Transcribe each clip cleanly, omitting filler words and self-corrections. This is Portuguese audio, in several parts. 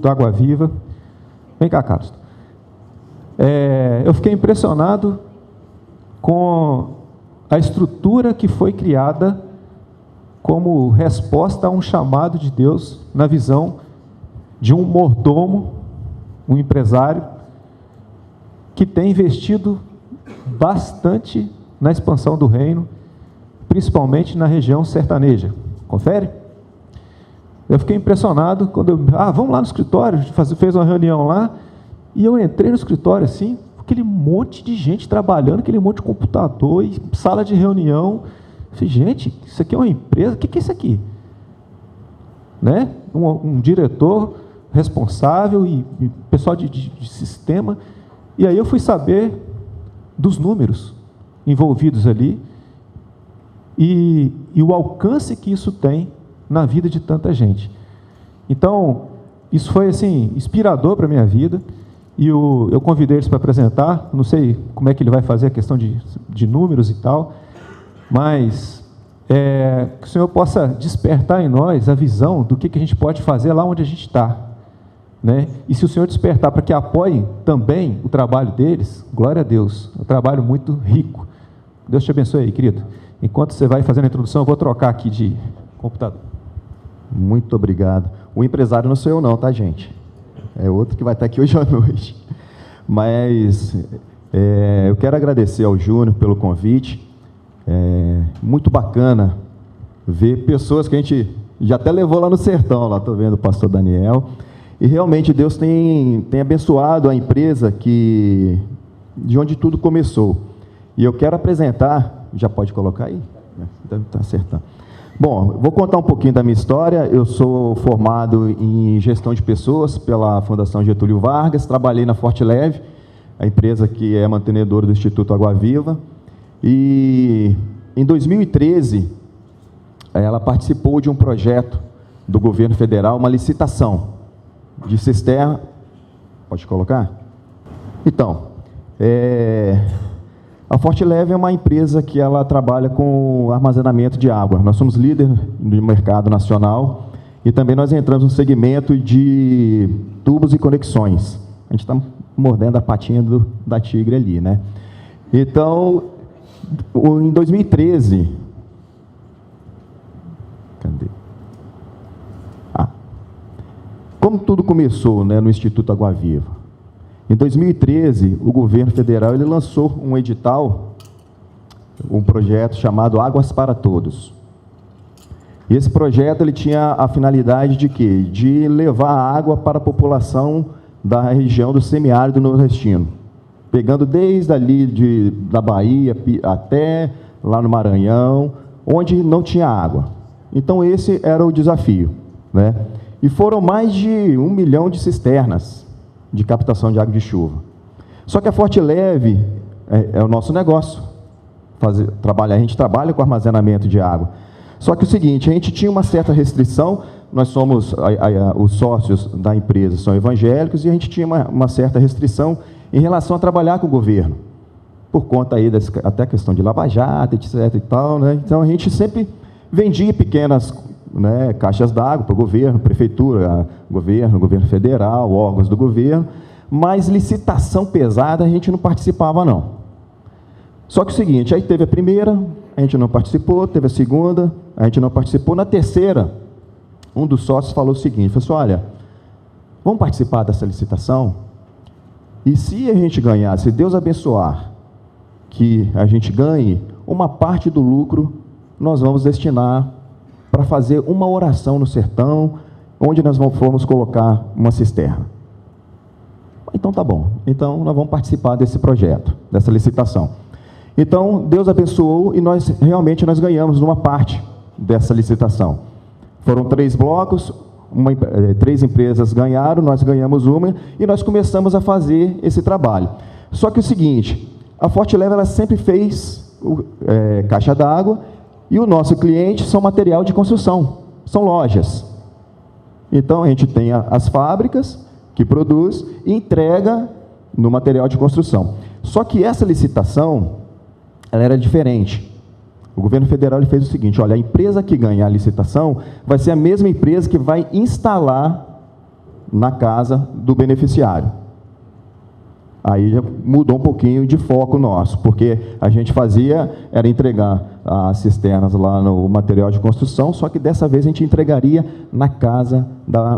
do Água Viva. Vem cá, Carlos. Eu fiquei impressionado com a estrutura que foi criada como resposta a um chamado de Deus na visão de um mordomo, um empresário, que tem investido bastante na expansão do reino, principalmente na região sertaneja. Confere? Eu fiquei impressionado quando vamos lá no escritório, fez uma reunião lá, e eu entrei no escritório assim, aquele monte de gente trabalhando, aquele monte de computador e sala de reunião. Eu falei, gente, isso aqui é uma empresa? O que é isso aqui? Né? Um diretor responsável e pessoal de sistema. E aí eu fui saber dos números envolvidos ali e o alcance que isso tem na vida de tanta gente. Então, isso foi assim, inspirador para a minha vida. E eu convidei eles para apresentar, não sei como é que ele vai fazer a questão de números e tal, mas que o Senhor possa despertar em nós a visão do que a gente pode fazer lá onde a gente está. Né? E se o Senhor despertar para que apoiem também o trabalho deles, glória a Deus, é um trabalho muito rico. Deus te abençoe aí, querido. Enquanto você vai fazendo a introdução, eu vou trocar aqui de computador. Muito obrigado. O empresário não sou eu não, tá, gente? É outro que vai estar aqui hoje à noite. Mas eu quero agradecer ao Júnior pelo convite. Muito bacana ver pessoas que a gente já até levou lá no sertão, lá estou vendo o pastor Daniel. E realmente Deus tem abençoado a empresa de onde tudo começou. E eu quero apresentar, já pode colocar aí? Deve estar acertando. Bom, vou contar um pouquinho da minha história. Eu sou formado em gestão de pessoas pela Fundação Getúlio Vargas, trabalhei na Forte Leve, a empresa que é mantenedora do Instituto Água Viva, e em 2013 ela participou de um projeto do governo federal, uma licitação de cisterna. Pode colocar? Então, a Forte Leve é uma empresa que ela trabalha com armazenamento de água. Nós somos líder no mercado nacional e também nós entramos no segmento de tubos e conexões. A gente está mordendo a patinha da tigre ali, né? Então, em 2013... Cadê? Como tudo começou, né, no Instituto Água Viva? Em 2013, o governo federal ele lançou um edital, um projeto chamado Águas para Todos. E esse projeto ele tinha a finalidade de quê? De levar água para a população da região do semiárido nordestino, pegando desde ali da Bahia até lá no Maranhão, onde não tinha água. Então esse era o desafio, né? E foram mais de 1 milhão de cisternas de captação de água de chuva. Só que a Forte Leve é o nosso negócio. A gente trabalha com armazenamento de água. Só que o seguinte, a gente tinha uma certa restrição, nós somos, os sócios da empresa são evangélicos, e a gente tinha uma certa restrição em relação a trabalhar com o governo, por conta aí até a questão de Lava Jato, etc. e tal, né? Então a gente sempre vendia pequenas, né, caixas d'água para o governo, prefeitura, governo federal, órgãos do governo, mas licitação pesada a gente não participava não. Só que o seguinte, aí teve a primeira, a gente não participou, teve a segunda, a gente não participou, na terceira, um dos sócios falou o seguinte, falou assim, olha, vamos participar dessa licitação, e se a gente ganhar, se Deus abençoar, que a gente ganhe, uma parte do lucro nós vamos destinar para fazer uma oração no sertão, onde nós formos colocar uma cisterna. Então tá bom, então nós vamos participar desse projeto, dessa licitação. Então Deus abençoou e nós ganhamos uma parte dessa licitação. Foram 3 blocos, 3 empresas ganharam, nós ganhamos uma e nós começamos a fazer esse trabalho. Só que o seguinte, a Forte Leve ela sempre fez caixa d'água, e o nosso cliente são material de construção, são lojas. Então, a gente tem as fábricas que produz e entrega no material de construção. Só que essa licitação, ela era diferente. O governo federal ele fez o seguinte, olha, a empresa que ganhar a licitação vai ser a mesma empresa que vai instalar na casa do beneficiário. Aí já mudou um pouquinho de foco nosso, porque a gente era entregar as cisternas lá no material de construção, só que dessa vez a gente entregaria na casa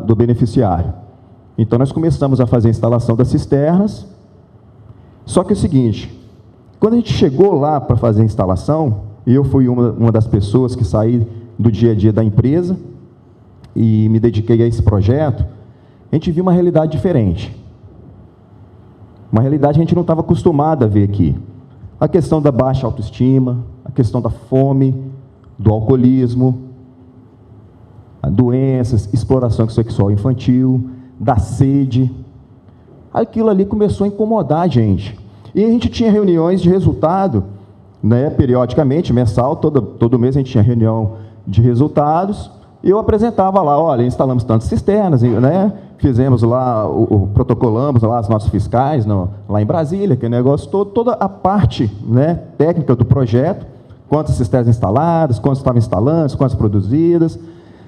do beneficiário. Então nós começamos a fazer a instalação das cisternas, só que é o seguinte, quando a gente chegou lá para fazer a instalação, eu fui uma das pessoas que saí do dia a dia da empresa e me dediquei a esse projeto, a gente viu uma realidade diferente. Uma realidade que a gente não estava acostumado a ver aqui. A questão da baixa autoestima, a questão da fome, do alcoolismo, doenças, exploração sexual infantil, da sede. Aquilo ali começou a incomodar a gente. E a gente tinha reuniões de resultado, né, periodicamente, mensal, todo mês a gente tinha reunião de resultados, e eu apresentava lá, olha, instalamos tantas cisternas, né, fizemos lá, protocolamos lá as notas fiscais lá em Brasília, que é negócio todo, toda a parte, né, técnica do projeto, quantas cisternas instaladas, quantas estavam instalando, quantas produzidas.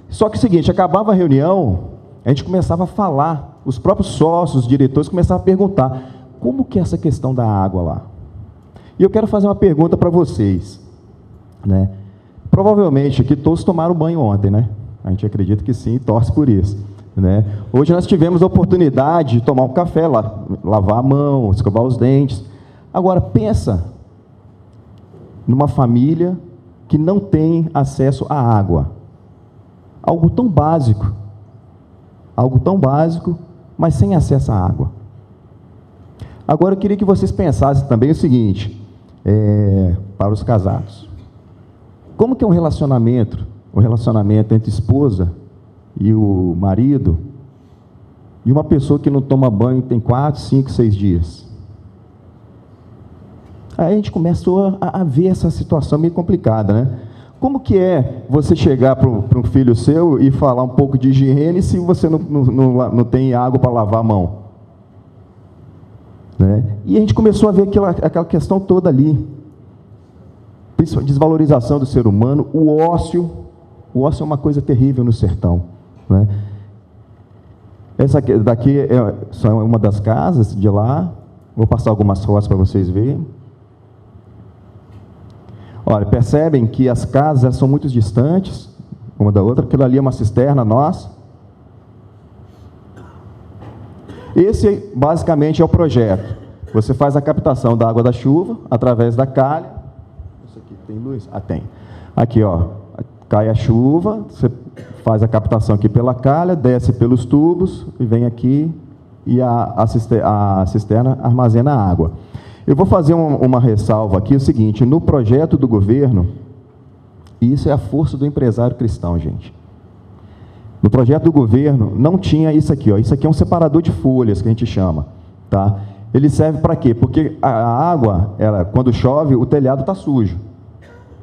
Só que é o seguinte, acabava a reunião, a gente começava a falar, os próprios sócios, os diretores começavam a perguntar, como que é essa questão da água lá? E eu quero fazer uma pergunta para vocês, né? Provavelmente aqui todos tomaram banho ontem, né? A gente acredita que sim, e torce por isso, né? Hoje nós tivemos a oportunidade de tomar um café, lavar a mão, escovar os dentes. Agora, pensa numa família que não tem acesso à água. Algo tão básico, mas sem acesso à água. Agora, eu queria que vocês pensassem também o seguinte, para os casados. Como que é um relacionamento entre esposa e o marido, e uma pessoa que não toma banho tem 4, 5, 6 dias? Aí a gente começou a ver essa situação meio complicada, né? Como que é você chegar para um filho seu e falar um pouco de higiene se você não tem água para lavar a mão? Né? E a gente começou a ver aquela questão toda ali. Desvalorização do ser humano, o ócio é uma coisa terrível no sertão, né? Essa daqui é só uma das casas de lá, vou passar algumas fotos para vocês verem. Olha, percebem que as casas são muito distantes uma da outra, aquilo ali é uma cisterna nossa. Esse basicamente é o projeto. Você faz a captação da água da chuva através da calha. Isso aqui tem luz? Ah, tem. Aqui, ó, cai a chuva, você faz a captação aqui pela calha, desce pelos tubos e vem aqui e a cisterna armazena a água. Eu vou fazer uma ressalva aqui, o seguinte, no projeto do governo, e isso é a força do empresário cristão, gente. No projeto do governo não tinha isso aqui, ó. Isso aqui é um separador de folhas que a gente chama, tá? Ele serve para quê? Porque a água, quando chove, o telhado está sujo,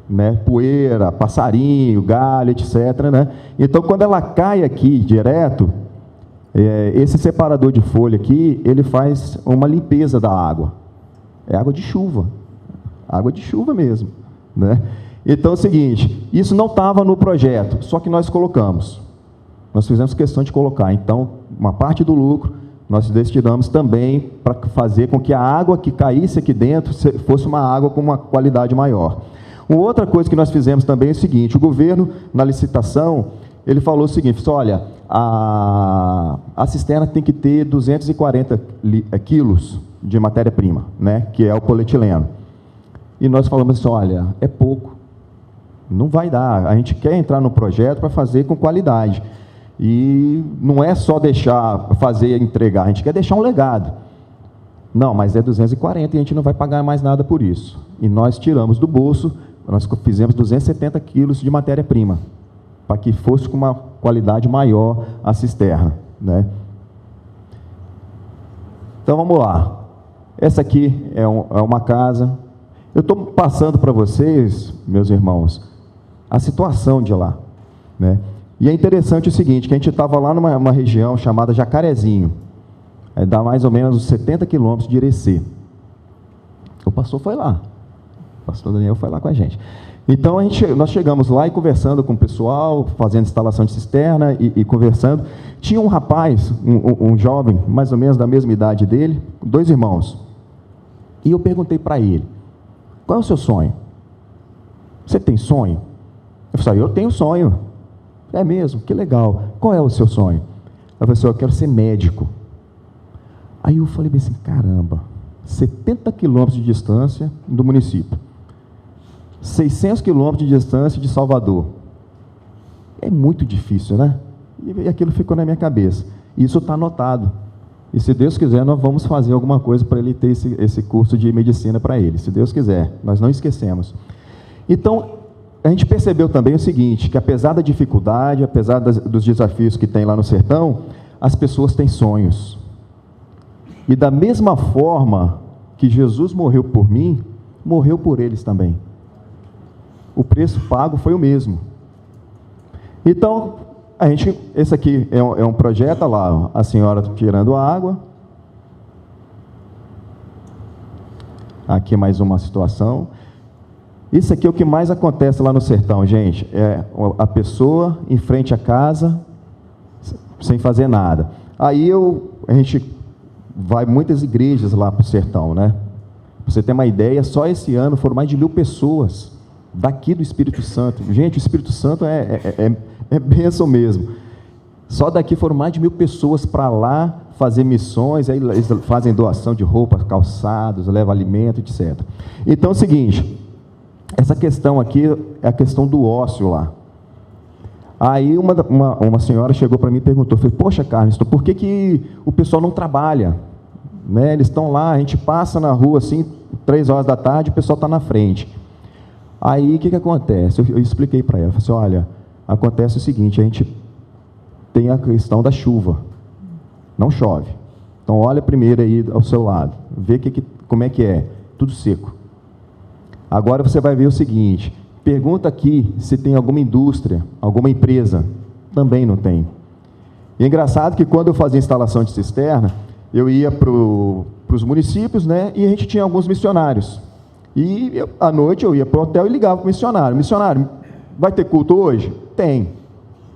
né? Poeira, passarinho, galho, etc., né? Então, quando ela cai aqui direto, esse separador de folha aqui, ele faz uma limpeza da água. É água de chuva mesmo, né? Então é o seguinte, isso não estava no projeto, só que nós colocamos. Nós fizemos questão de colocar. Então, uma parte do lucro, nós destinamos também para fazer com que a água que caísse aqui dentro fosse uma água com uma qualidade maior. Uma outra coisa que nós fizemos também é o seguinte, o governo, na licitação, ele falou o seguinte, olha, a cisterna tem que ter 240 quilos de matéria-prima, né, que é o polietileno. E nós falamos assim, olha, é pouco, não vai dar, a gente quer entrar no projeto para fazer com qualidade. E não é só deixar fazer e entregar, a gente quer deixar um legado. Não, mas é 240 e a gente não vai pagar mais nada por isso. E nós tiramos do bolso, nós fizemos 270 quilos de matéria-prima, para que fosse com uma qualidade maior a cisterna, né? Então vamos lá. Essa aqui é uma casa. Eu estou passando para vocês, meus irmãos, a situação de lá, né? E é interessante o seguinte, que a gente estava lá numa região chamada Jacarezinho, dá mais ou menos uns 70 quilômetros de Irecê. O pastor foi lá, pastor Daniel foi lá com a gente. Então, nós chegamos lá e conversando com o pessoal, fazendo instalação de cisterna e conversando. Tinha um rapaz, um jovem, mais ou menos da mesma idade dele, 2 irmãos. E eu perguntei para ele, qual é o seu sonho? Você tem sonho? Eu falei, eu tenho sonho. É mesmo? Que legal. Qual é o seu sonho? Eu falei assim, eu quero ser médico. Aí eu falei assim, caramba, 70 quilômetros de distância do município. 600 quilômetros de distância de Salvador. É muito difícil, né? E aquilo ficou na minha cabeça. Isso está anotado. E se Deus quiser, nós vamos fazer alguma coisa para ele ter esse curso de medicina para ele. Se Deus quiser, nós não esquecemos. Então, a gente percebeu também o seguinte, que apesar da dificuldade, apesar dos desafios que tem lá no sertão, as pessoas têm sonhos. E da mesma forma que Jesus morreu por mim, morreu por eles também. O preço pago foi o mesmo. Então, esse aqui é um projeto, olha lá, a senhora tirando a água. Aqui mais uma situação. Isso aqui é o que mais acontece lá no sertão, gente. É a pessoa em frente à casa, sem fazer nada. Aí a gente vai muitas igrejas lá para o sertão, né? Pra você ter uma ideia, só esse ano foram mais de 1000 pessoas daqui do Espírito Santo. Gente, o Espírito Santo é bênção mesmo. Só daqui foram mais de 1000 pessoas para lá fazer missões, aí eles fazem doação de roupas, calçados, levam alimento, etc. Então é o seguinte, essa questão aqui é a questão do ócio lá. Aí uma senhora chegou para mim e perguntou, falei, poxa, Carlos, por que o pessoal não trabalha? Né? Eles estão lá, a gente passa na rua assim, 3 horas da tarde, o pessoal está na frente. Aí o que acontece? Eu expliquei para ela, falei assim, olha, acontece o seguinte, a gente tem a questão da chuva, não chove. Então olha primeiro aí ao seu lado, vê como é que é, tudo seco. Agora você vai ver o seguinte, pergunta aqui se tem alguma indústria, alguma empresa, também não tem. E é engraçado que quando eu fazia instalação de cisterna, eu ia para os municípios, né, e a gente tinha alguns missionários. E à noite eu ia para o hotel e ligava para o missionário. Missionário, vai ter culto hoje? Tem.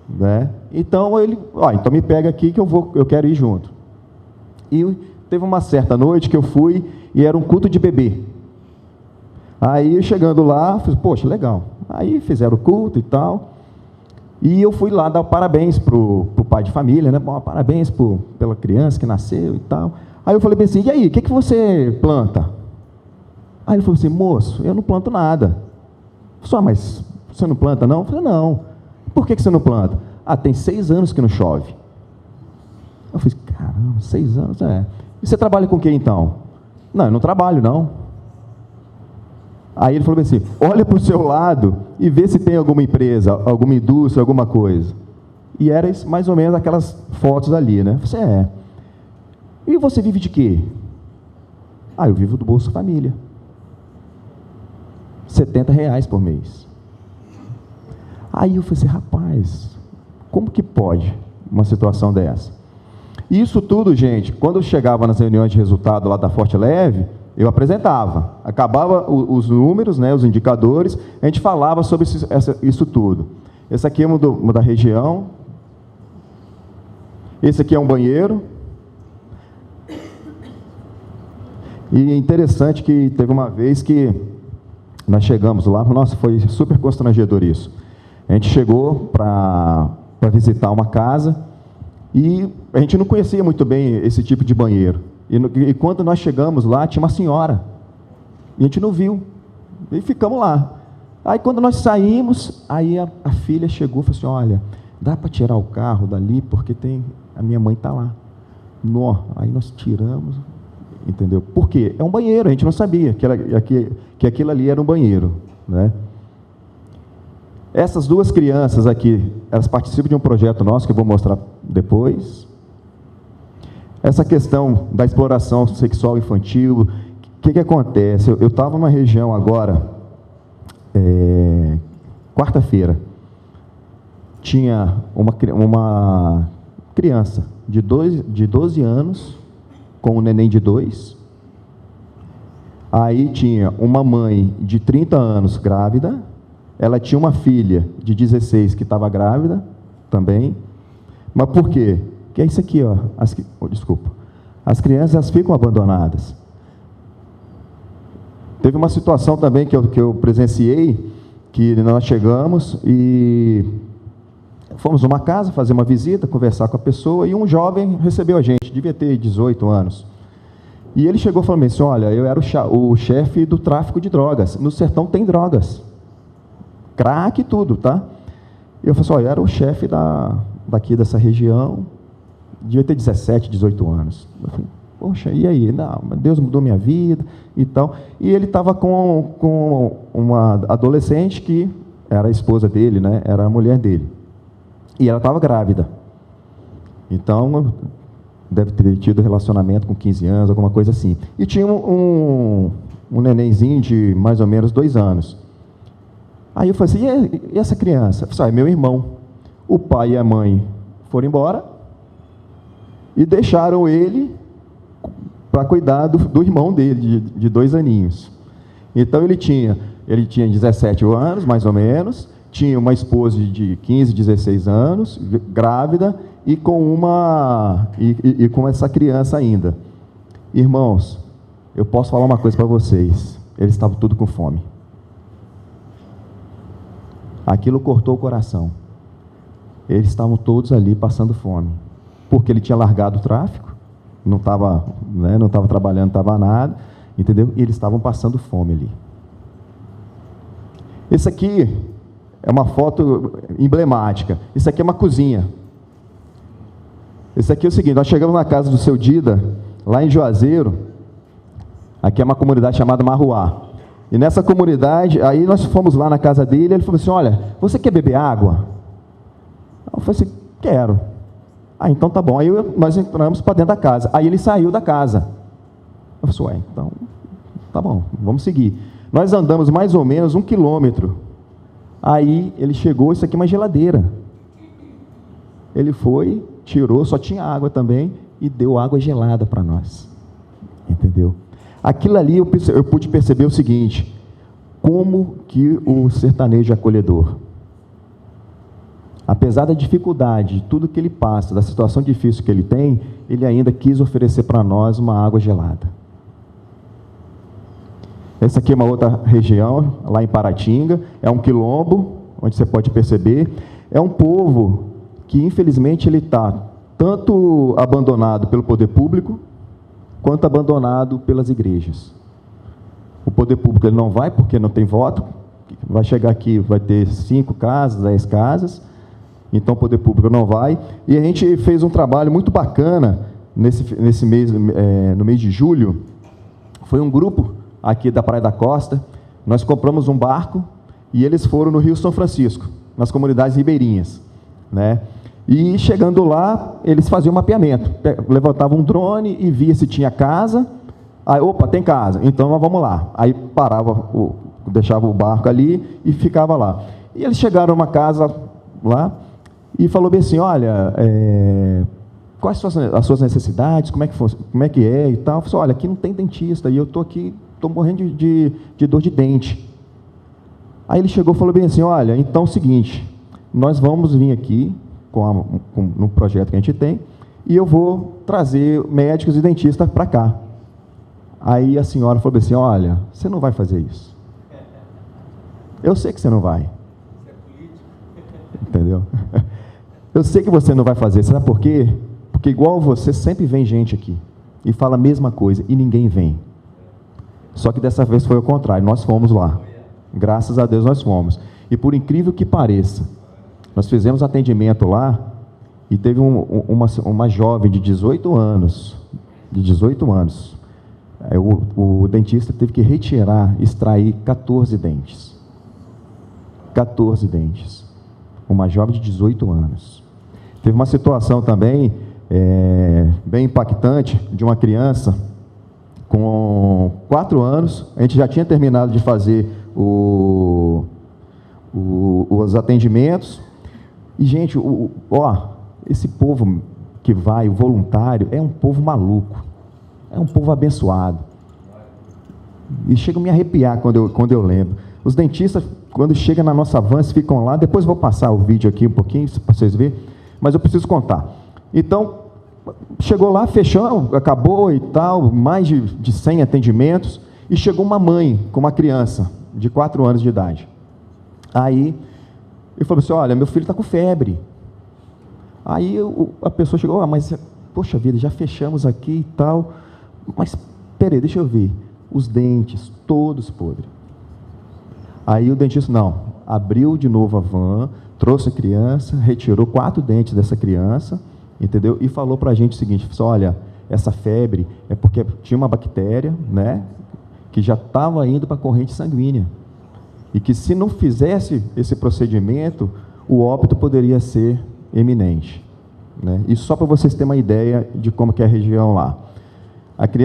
Né? Então ele, então me pega aqui que eu quero ir junto. E teve uma certa noite que eu fui e era um culto de bebê. Aí chegando lá, falei, poxa, legal. Aí fizeram o culto e tal. E eu fui lá dar parabéns para o pai de família, né? Bom, parabéns pela criança que nasceu e tal. Aí eu falei bem assim, e aí, o que você planta? Aí ele falou assim, moço, eu não planto nada. Só, mas você não planta não? Eu falei, não. Por que você não planta? Ah, tem 6 anos que não chove. Eu falei, caramba, 6 anos, é. E você trabalha com o que então? Não, eu não trabalho não. Aí ele falou assim, olha para o seu lado e vê se tem alguma empresa, alguma indústria, alguma coisa. E era mais ou menos aquelas fotos ali, né? Você E você vive de quê? Ah, eu vivo do Bolsa Família. R$70 por mês. Aí eu falei assim, rapaz, como que pode uma situação dessa? E isso tudo, gente, quando eu chegava nas reuniões de resultado lá da Forte Leve, eu apresentava, acabava os números, né, os indicadores, a gente falava sobre isso tudo. Esse aqui é uma da região, esse aqui é um banheiro, e é interessante que teve uma vez que nós chegamos lá, nossa, foi super constrangedor isso. A gente chegou para visitar uma casa e a gente não conhecia muito bem esse tipo de banheiro. E quando nós chegamos lá, tinha uma senhora. E a gente não viu. E ficamos lá. Aí quando nós saímos, aí a filha chegou e falou assim, olha, dá para tirar o carro dali, porque a minha mãe está lá. Aí nós tiramos, entendeu? Por quê? É um banheiro, a gente não sabia que aquilo ali era um banheiro, né? Essas 2 crianças aqui, elas participam de um projeto nosso, que eu vou mostrar depois. Essa questão da exploração sexual infantil, o que acontece? Eu estava numa região agora, quarta-feira, tinha uma criança de 12 anos, com um neném de 2. Aí tinha uma mãe de 30 anos grávida, ela tinha uma filha de 16 que estava grávida também. Mas por quê? Que é isso aqui, ó. Desculpa. As crianças elas ficam abandonadas. Teve uma situação também que eu presenciei, que nós chegamos e fomos numa casa fazer uma visita, conversar com a pessoa, e um jovem recebeu a gente, devia ter 18 anos. E ele chegou e falou assim: olha, eu era o chefe do tráfico de drogas. No sertão tem drogas. Crack e tudo, tá? E eu falei assim: olha, eu era o chefe daqui dessa região, devia ter 17, 18 anos. Eu falei: poxa, e aí? Não, Deus mudou minha vida e tal. E ele estava com uma adolescente que era a esposa dele, né? Era a mulher dele. E ela estava grávida. Então, deve ter tido relacionamento com 15 anos, alguma coisa assim. E tinha um nenenzinho de mais ou menos 2 anos. Aí eu falei assim: e essa criança? Eu falei: é meu irmão. O pai e a mãe foram embora e deixaram ele para cuidar do irmão dele, de 2 aninhos. Então ele tinha 17 anos, mais ou menos, tinha uma esposa de 15, 16 anos, grávida, e com com essa criança ainda. Irmãos, eu posso falar uma coisa para vocês: eles estavam tudo com fome. Aquilo cortou o coração. Eles estavam todos ali passando fome, porque ele tinha largado o tráfico, não estava trabalhando, não estava nada, entendeu? E eles estavam passando fome ali. Esse aqui é uma foto emblemática. Isso aqui é uma cozinha. Esse aqui é o seguinte: nós chegamos na casa do seu Dida, lá em Juazeiro. Aqui é uma comunidade chamada Marruá. E nessa comunidade, aí nós fomos lá na casa dele, ele falou assim: olha, você quer beber água? Eu falei assim: quero. Ah, então tá bom. Aí nós entramos para dentro da casa. Aí ele saiu da casa. Eu falei: ué, então tá bom, vamos seguir. Nós andamos mais ou menos 1 quilômetro. Aí ele chegou, isso aqui é uma geladeira. Ele foi, tirou, só tinha água também, e deu água gelada para nós. Entendeu? Aquilo ali eu pude perceber o seguinte: como que o sertanejo é acolhedor. Apesar da dificuldade, de tudo que ele passa, da situação difícil que ele tem, ele ainda quis oferecer para nós uma água gelada. Essa aqui é uma outra região, lá em Paratinga, é um quilombo, onde você pode perceber, é um povo que infelizmente ele está tanto abandonado pelo poder público, quanto abandonado pelas igrejas. O poder público ele não vai porque não tem voto, vai chegar aqui, vai ter 5 casas, 10 casas, então o poder público não vai. E a gente fez um trabalho muito bacana nesse mês, no mês de julho. Foi um grupo aqui da Praia da Costa, nós compramos um barco e eles foram no Rio São Francisco, nas comunidades ribeirinhas, né? E chegando lá, eles faziam um mapeamento, levantavam um drone e via se tinha casa. Aí, opa, tem casa, então nós vamos lá. Aí parava, deixava o barco ali e ficava lá. E eles chegaram numa casa lá e falou bem assim: olha, quais são as suas necessidades, como é que é e tal. Eu falei: olha, aqui não tem dentista e eu estou aqui, estou morrendo de dor de dente. Aí ele chegou e falou bem assim: olha, então é o seguinte, nós vamos vir aqui no projeto que a gente tem, e eu vou trazer médicos e dentistas para cá. Aí a senhora falou assim: olha, você não vai fazer isso. Eu sei que você não vai. Entendeu? Eu sei que você não vai fazer. Sabe por quê? Porque igual você, sempre vem gente aqui e fala a mesma coisa e ninguém vem. Só que dessa vez foi o contrário, nós fomos lá. Graças a Deus nós fomos. E por incrível que pareça, nós fizemos atendimento lá e teve uma jovem de 18 anos. O dentista teve que extrair 14 dentes. 14 dentes. Uma jovem de 18 anos. Teve uma situação também bem impactante de uma criança com 4 anos. A gente já tinha terminado de fazer os atendimentos. E, gente, esse povo que vai, o voluntário, é um povo maluco. É um povo abençoado. E chega a me arrepiar quando eu lembro. Os dentistas, quando chegam na nossa van, ficam lá. Depois vou passar o vídeo aqui um pouquinho, para vocês verem. Mas eu preciso contar. Então, chegou lá, fechou, acabou e tal, mais de 100 atendimentos. E chegou uma mãe com uma criança de 4 anos de idade. Aí, ele falou assim, olha, meu filho está com febre. Aí a pessoa chegou, mas, poxa vida, já fechamos aqui e tal. Mas, peraí, deixa eu ver. Os dentes, todos podres. Aí o dentista, não, abriu de novo a van, trouxe a criança, retirou 4 dentes dessa criança, entendeu? E falou para a gente o seguinte, olha, essa febre é porque tinha uma bactéria, né, que já estava indo para a corrente sanguínea. E que se não fizesse esse procedimento, o óbito poderia ser eminente, né? Isso só para vocês terem uma ideia de como que é a região lá.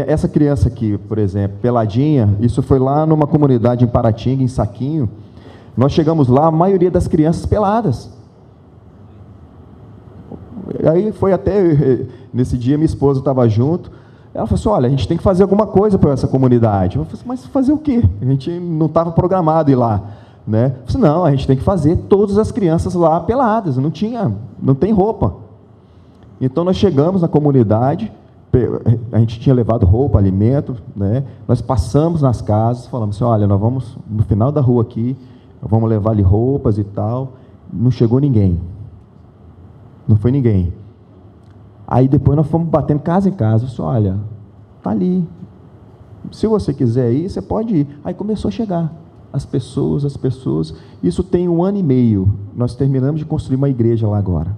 Essa criança aqui, por exemplo, peladinha, isso foi lá numa comunidade em Paratinga, em Saquinho. Nós chegamos lá, a maioria das crianças peladas. Aí foi até, nesse dia minha esposa estava junto, ela falou assim, olha, a gente tem que fazer alguma coisa para essa comunidade. Eu falei assim, mas fazer o quê? A gente não estava programado ir lá, né? Eu falei assim, não, a gente tem que fazer todas as crianças lá peladas, não tem roupa. Então nós chegamos na comunidade, a gente tinha levado roupa, alimento, né? Nós passamos nas casas, falamos assim, olha, nós vamos no final da rua aqui, vamos levar-lhe roupas e tal. Não chegou ninguém. Não foi ninguém. Aí depois nós fomos batendo casa em casa, disse, olha, tá ali. Se você quiser ir, você pode ir. Aí começou a chegar as pessoas. Isso tem 1 ano e meio. Nós terminamos de construir uma igreja lá agora.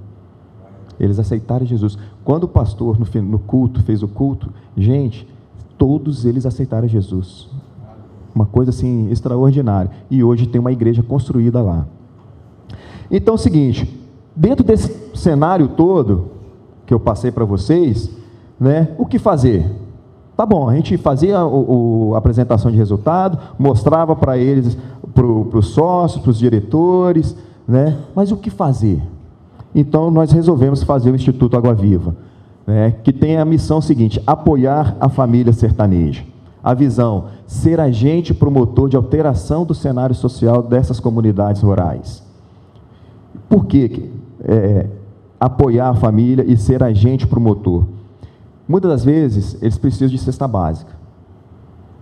Eles aceitaram Jesus. Quando o pastor, no culto, fez o culto, gente, todos eles aceitaram Jesus. Uma coisa assim, extraordinária. E hoje tem uma igreja construída lá. Então é o seguinte, dentro desse cenário todo, que eu passei para vocês, né, o que fazer? Tá bom, a gente fazia a apresentação de resultado, mostrava para eles, para os sócios, para os diretores, né, mas o que fazer? Então, nós resolvemos fazer o Instituto Água Viva, né, que tem a missão seguinte, apoiar a família sertaneja. A visão, ser agente promotor de alteração do cenário social dessas comunidades rurais. Por que apoiar a família e ser agente promotor? Muitas das vezes, eles precisam de cesta básica.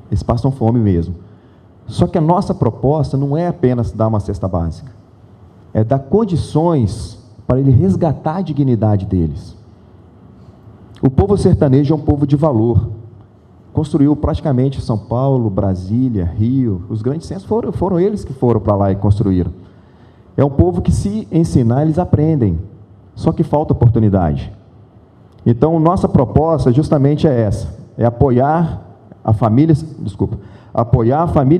Eles passam fome mesmo. Só que a nossa proposta não é apenas dar uma cesta básica. É dar condições para ele resgatar a dignidade deles. O povo sertanejo é um povo de valor. Construiu praticamente São Paulo, Brasília, Rio, os grandes centros foram eles que foram para lá e construíram. É um povo que, se ensinar, eles aprendem, só que falta oportunidade. Então, nossa proposta justamente é essa, é apoiar a família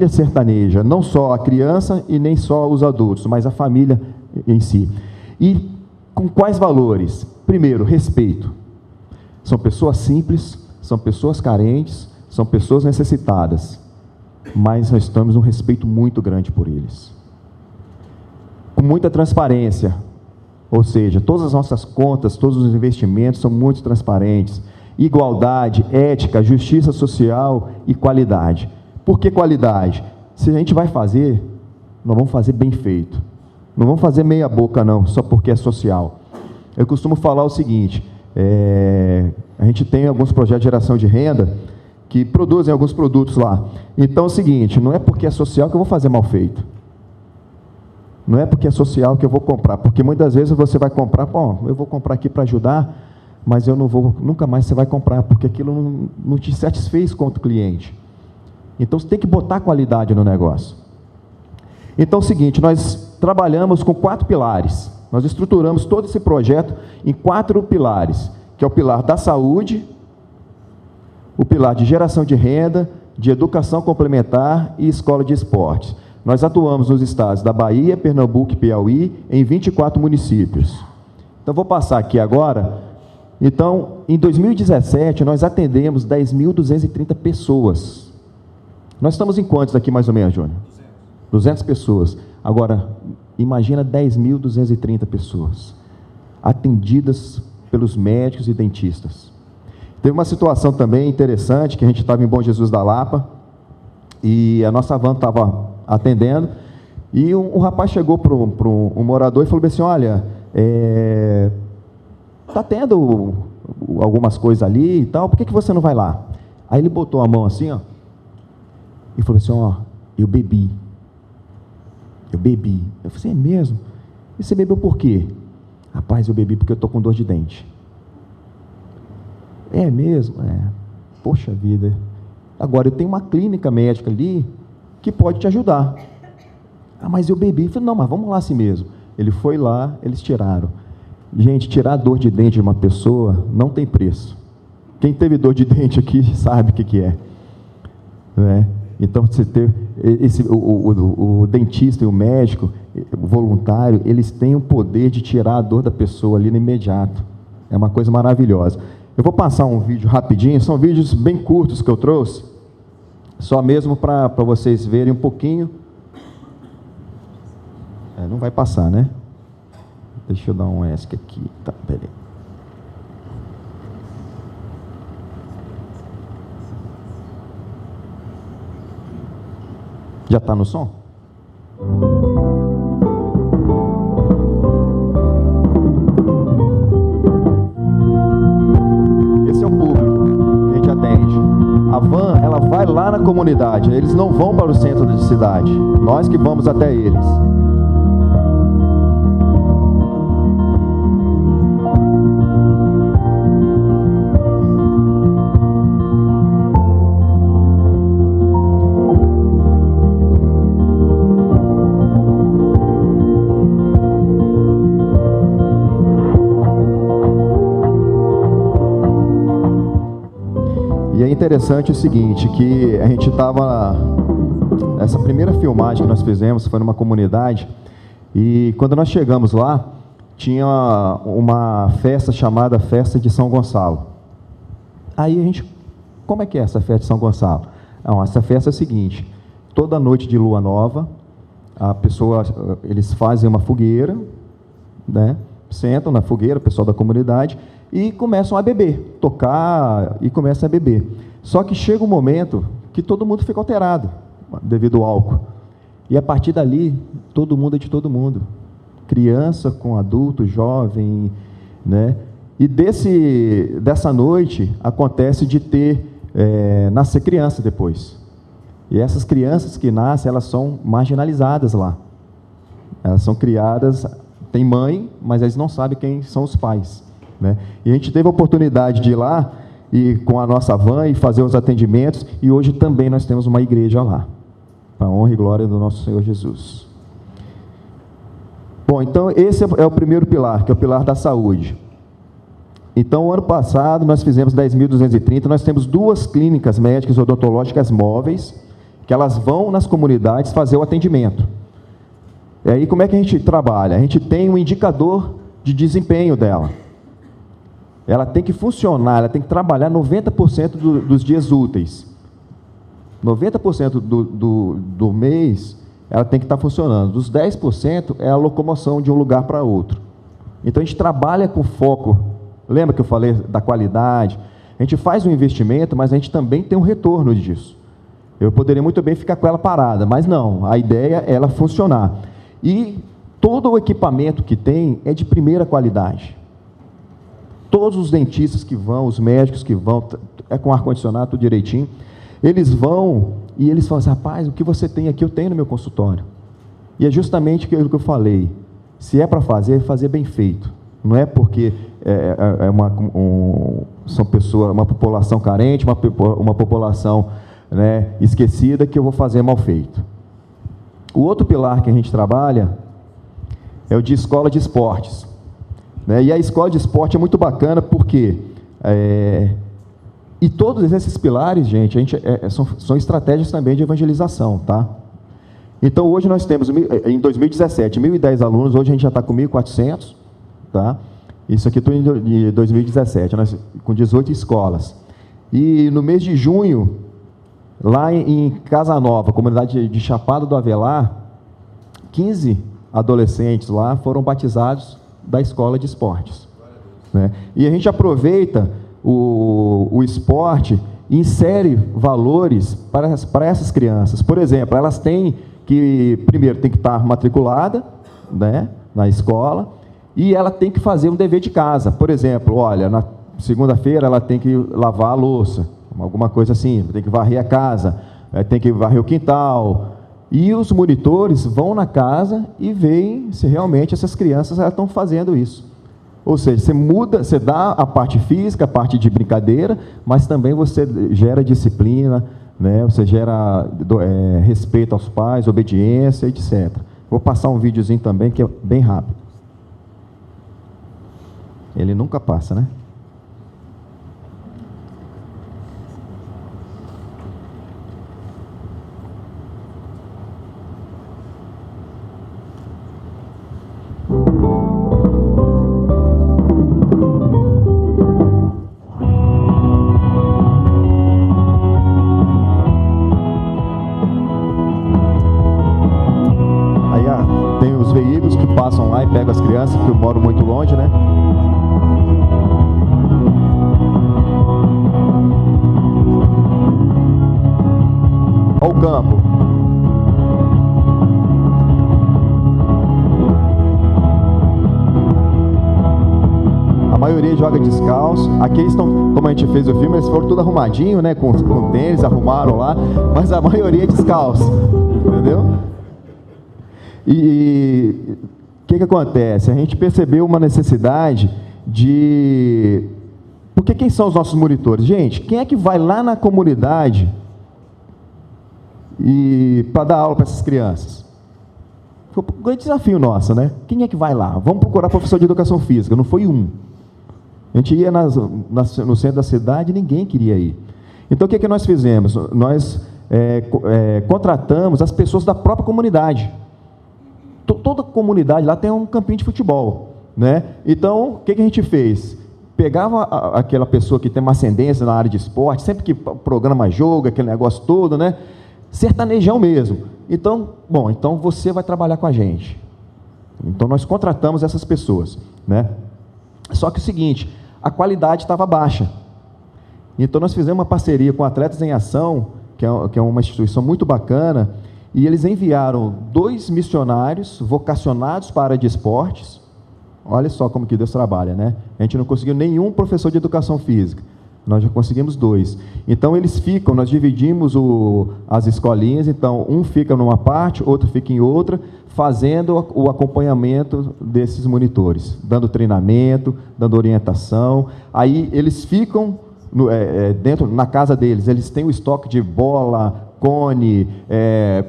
sertaneja, não só a criança e nem só os adultos, mas a família em si. E com quais valores? Primeiro, respeito. São pessoas simples, são pessoas carentes, são pessoas necessitadas, mas nós temos um respeito muito grande por eles. Com muita transparência, ou seja, todas as nossas contas, todos os investimentos são muito transparentes. Igualdade, ética, justiça social e qualidade. Por que qualidade? Se a gente vai fazer, nós vamos fazer bem feito. Não vamos fazer meia boca não, só porque é social. Eu costumo falar o seguinte, a gente tem alguns projetos de geração de renda que produzem alguns produtos lá. Então é o seguinte, não é porque é social que eu vou fazer mal feito. Não é porque é social que eu vou comprar, porque muitas vezes você vai comprar, bom, eu vou comprar aqui para ajudar, mas eu não vou, nunca mais você vai comprar, porque aquilo não te satisfez quanto cliente. Então você tem que botar qualidade no negócio. Então é o seguinte, nós trabalhamos com 4 pilares. Nós estruturamos todo esse projeto em 4 pilares, que é o pilar da saúde, o pilar de geração de renda, de educação complementar e escola de esportes. Nós atuamos nos estados da Bahia, Pernambuco e Piauí, em 24 municípios. Então, vou passar aqui agora. Então, em 2017, nós atendemos 10.230 pessoas. Nós estamos em quantos aqui, mais ou menos, Júnior? 200 pessoas. Agora, imagina 10.230 pessoas atendidas pelos médicos e dentistas. Teve uma situação também interessante, que a gente estava em Bom Jesus da Lapa, e a nossa van estava atendendo, e um rapaz chegou para um morador e falou assim: olha, está tendo algumas coisas ali e tal, por que você não vai lá? Aí ele botou a mão assim, ó, e falou assim: ó, eu bebi. Eu falei assim: é mesmo? E você bebeu por quê? Rapaz, eu bebi porque eu estou com dor de dente. É mesmo? Poxa vida. Agora, eu tenho uma clínica médica ali que pode te ajudar. Mas eu bebi. Eu falei: não, mas vamos lá assim mesmo. Ele foi lá, eles tiraram. Gente, tirar a dor de dente de uma pessoa não tem preço. Quem teve dor de dente aqui sabe o que é. Né? Então, você ter o dentista e o médico, o voluntário, eles têm o poder de tirar a dor da pessoa ali no imediato. É uma coisa maravilhosa. Eu vou passar um vídeo rapidinho, são vídeos bem curtos que eu trouxe, só mesmo para vocês verem um pouquinho. Não vai passar, né? Deixa eu dar um ESC aqui. Tá, peraí. Já está no som? Esse é o público que a gente atende. A van, ela vai lá na comunidade, eles não vão para o centro da cidade, nós que vamos até eles. E é interessante o seguinte, que a gente estava... Essa primeira filmagem que nós fizemos foi numa comunidade, e quando nós chegamos lá, tinha uma festa chamada Festa de São Gonçalo. Aí a gente... Como é que é essa festa de São Gonçalo? Não, essa festa é a seguinte: toda noite de lua nova, eles fazem uma fogueira, né? Sentam na fogueira, o pessoal da comunidade, e começam a beber, tocar e começam a beber. Só que chega um momento que todo mundo fica alterado devido ao álcool. E a partir dali, todo mundo é de todo mundo. Criança com adulto, jovem, né? E dessa noite acontece de nascer criança depois. E essas crianças que nascem, elas são marginalizadas lá. Elas são criadas, tem mãe, mas eles não sabem quem são os pais. Né? E a gente teve a oportunidade de ir lá e com a nossa van e fazer os atendimentos, e hoje também nós temos uma igreja lá, para a honra e glória do nosso Senhor Jesus. Bom, então esse é o primeiro pilar, que é o pilar da saúde. Então, o ano passado nós fizemos 10.230, nós temos 2 clínicas médicas odontológicas móveis, que elas vão nas comunidades fazer o atendimento. E aí como é que a gente trabalha? A gente tem um indicador de desempenho dela. Ela tem que funcionar, ela tem que trabalhar 90% dos dias úteis. 90% do mês, ela tem que estar funcionando. Dos 10% é a locomoção de um lugar para outro. Então, a gente trabalha com foco. Lembra que eu falei da qualidade? A gente faz um investimento, mas a gente também tem um retorno disso. Eu poderia muito bem ficar com ela parada, mas não. A ideia é ela funcionar. E todo o equipamento que tem é de primeira qualidade. Todos os dentistas que vão, os médicos que vão, é com ar-condicionado, tudo direitinho, eles vão e eles falam assim: rapaz, o que você tem aqui, eu tenho no meu consultório. E é justamente aquilo que eu falei: se é para fazer bem feito. Não é porque são pessoas, uma população carente, uma população, né, esquecida, que eu vou fazer mal feito. O outro pilar que a gente trabalha é o de escola de esportes. E a escola de esporte é muito bacana porque... e todos esses pilares, gente, são estratégias também de evangelização, tá? Então, hoje nós temos, em 2017, 1.010 alunos, hoje a gente já está com 1.400, tá? Isso aqui tudo em 2017, nós, com 18 escolas. E no mês de junho, lá em Casa Nova, comunidade de Chapada do Avelar, 15 adolescentes lá foram batizados da escola de esportes. Né? E a gente aproveita o esporte e insere valores para essas crianças. Por exemplo, elas têm que, primeiro, tem que estar matriculada, né, na escola, e ela tem que fazer um dever de casa. Por exemplo, olha, na segunda-feira ela tem que lavar a louça, alguma coisa assim, tem que varrer a casa, tem que varrer o quintal. E os monitores vão na casa e veem se realmente essas crianças estão fazendo isso. Ou seja, você muda, você dá a parte física, a parte de brincadeira, mas também você gera disciplina, né? Você gera respeito aos pais, obediência, etc. Vou passar um videozinho também que é bem rápido. Ele nunca passa, né? Passam lá e pegam as crianças, porque eu moro muito longe, né? Olha o campo. A maioria joga descalço. Aqui eles estão, como a gente fez o filme, eles foram tudo arrumadinho, né? Com tênis, arrumaram lá, mas a maioria é descalço, entendeu? E o que acontece? A gente percebeu uma necessidade de... Porque quem são os nossos monitores? Gente, quem é que vai lá na comunidade para dar aula para essas crianças? Foi um grande desafio nosso, né? Quem é que vai lá? Vamos procurar professor de educação física. Não foi um. A gente ia no centro da cidade e ninguém queria ir. Então, o que nós fizemos? Nós contratamos as pessoas da própria comunidade. Toda comunidade lá tem um campinho de futebol, né? Então, o que a gente fez? Pegava aquela pessoa que tem uma ascendência na área de esporte, sempre que programa jogo, aquele negócio todo, né? Sertanejão mesmo. Então, bom, então você vai trabalhar com a gente. Então, nós contratamos essas pessoas, né? Só que é o seguinte, a qualidade estava baixa. Então, nós fizemos uma parceria com Atletas em Ação, que é uma instituição muito bacana, e eles enviaram 2 missionários vocacionados para a área de esportes. Olha só como que Deus trabalha, né? A gente não conseguiu nenhum professor de educação física, nós já conseguimos 2. Então eles ficam, nós dividimos as escolinhas, então um fica numa parte, outro fica em outra, fazendo o acompanhamento desses monitores, dando treinamento, dando orientação. Aí eles ficam dentro, na casa deles, eles têm o estoque de bola, cone,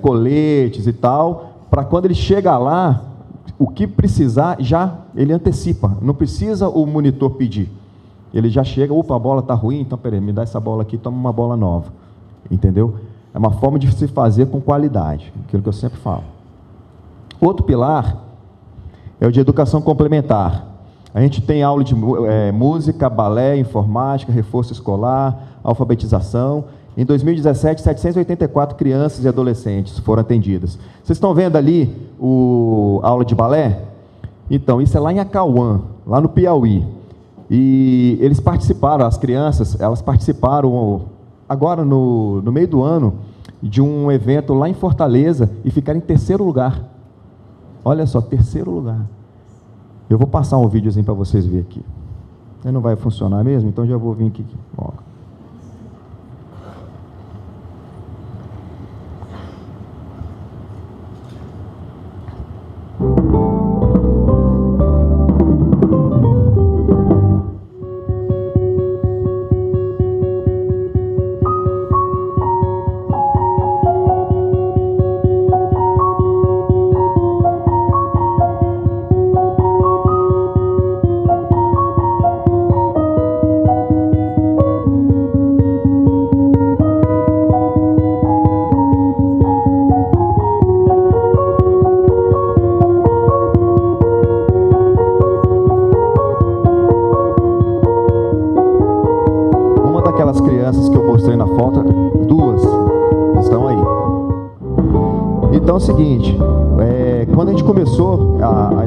coletes e tal, para quando ele chega lá, o que precisar, já ele antecipa, não precisa o monitor pedir, ele já chega, opa, a bola está ruim, então peraí, me dá essa bola aqui, toma uma bola nova, entendeu? É uma forma de se fazer com qualidade, aquilo que eu sempre falo. Outro pilar é o de educação complementar. A gente tem aula de música, balé, informática, reforço escolar, alfabetização. Em 2017, 784 crianças e adolescentes foram atendidas. Vocês estão vendo ali a aula de balé? Então, isso é lá em Acauã, lá no Piauí. E eles participaram, as crianças, elas participaram agora no meio do ano de um evento lá em Fortaleza e ficaram em 3º lugar. Olha só, 3º lugar. Eu vou passar um videozinho para vocês verem aqui. Não vai funcionar mesmo? Então já vou vir aqui. Ó. Então é o seguinte, quando a gente começou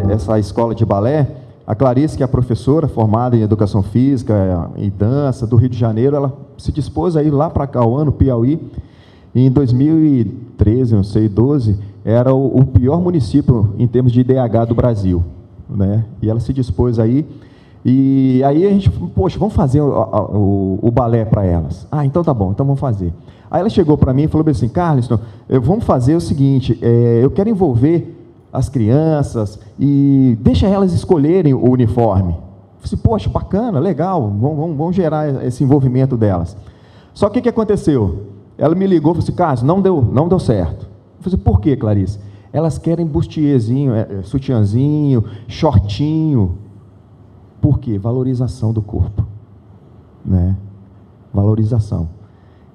essa escola de balé, A Clarice, que é a professora formada em Educação Física e Dança do Rio de Janeiro, ela se dispôs a ir lá para Cauã, no Piauí, e em 2013, não sei, 12, era o pior município em termos de IDH do Brasil, né? E ela se dispôs aí, e aí a gente, poxa, vamos fazer o balé para elas. Ah, então tá bom, então vamos fazer. Aí ela chegou para mim e falou assim, Carlos, vamos fazer o seguinte, eu quero envolver as crianças e deixa elas escolherem o uniforme. Eu falei assim, poxa, bacana, legal, vamos gerar esse envolvimento delas. Só que o que aconteceu? Ela me ligou e falou assim, Carlos, não deu certo. Eu falei assim, por quê, Clarice? Elas querem bustierzinho, sutiãzinho, shortinho. Por quê? Valorização do corpo, né? Valorização.